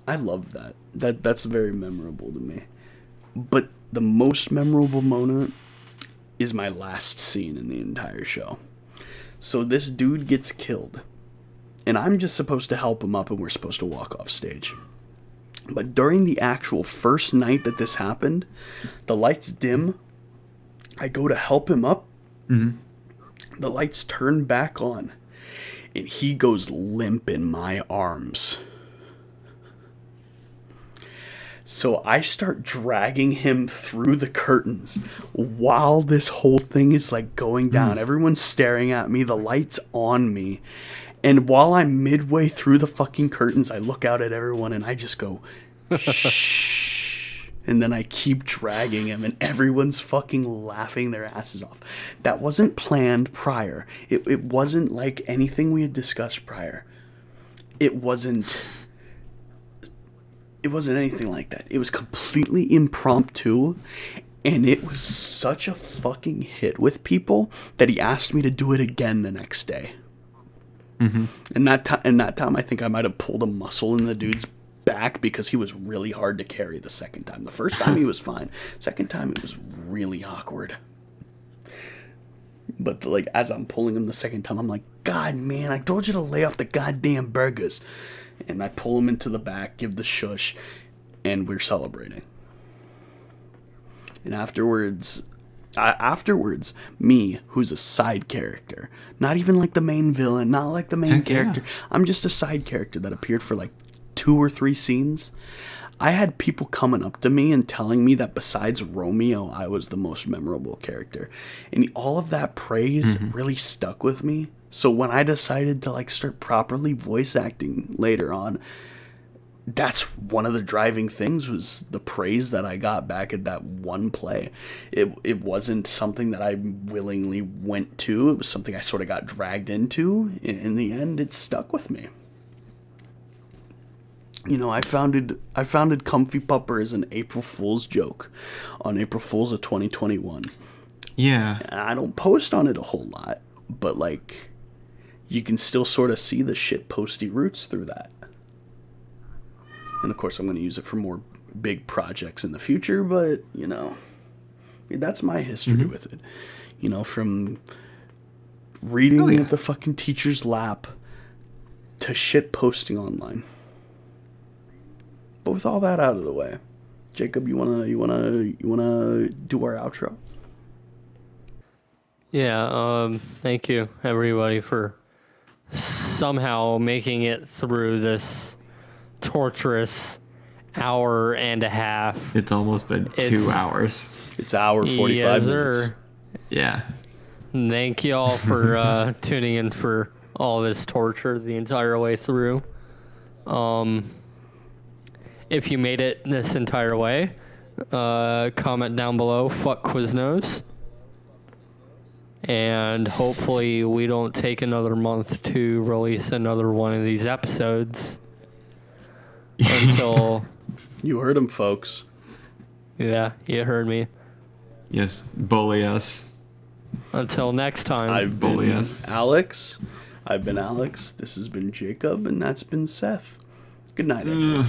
I love that. That's very memorable to me. But the most memorable moment is my last scene in the entire show. So this dude gets killed, and I'm just supposed to help him up, and we're supposed to walk off stage. But during the actual first night that this happened, the lights dim. I go to help him up. Mm-hmm. The lights turn back on, and he goes limp in my arms. So I start dragging him through the curtains while this whole thing is like going down. Everyone's staring at me, the light's on me. And while I'm midway through the fucking curtains, I look out at everyone and I just go, shh. And then I keep dragging him, and everyone's fucking laughing their asses off. That wasn't planned prior. It wasn't like anything we had discussed prior. It wasn't anything like that. It was completely impromptu, and it was such a fucking hit with people that he asked me to do it again the next day. Mm-hmm. And that time, I think I might have pulled a muscle in the dude's back because he was really hard to carry the second time. The first time he was fine. Second time it was really awkward. But like as I'm pulling him the second time, I'm like, God, man, I told you to lay off the goddamn burgers. And I pull him into the back, give the shush, and we're celebrating. And afterwards, me, who's a side character, not even like the main villain, not like the main character, I'm just a side character that appeared for like 2 or 3 scenes. I had people coming up to me and telling me that besides Romeo, I was the most memorable character. And all of that praise really stuck with me. So when I decided to like start properly voice acting later on, that's one of the driving things was the praise that I got back at that one play. It wasn't something that I willingly went to. It was something I sort of got dragged into. In the end, it stuck with me. You know, I founded Comfy Pupper as an April Fool's joke on April Fool's of 2021. Yeah. And I don't post on it a whole lot, but like you can still sort of see the shit posty roots through that. And of course I'm going to use it for more big projects in the future, but you know, that's my history with it. You know, from reading at the fucking teacher's lap to shit posting online. But with all that out of the way, Jacob, you wanna do our outro? Yeah. Thank you, everybody, for somehow making it through this torturous hour and a half. It's almost been 2 hours. It's hour 45 yes, minutes. Sir. Yeah. Thank you all for tuning in for all this torture the entire way through. If you made it this entire way, comment down below, fuck Quiznos. And hopefully we don't take another month to release another one of these episodes. Until... You heard him, folks. Yeah, you heard me. Yes, bully us. Until next time. I've bully been us. Alex. I've been Alex. This has been Jacob, and that's been Seth. Good night, everyone.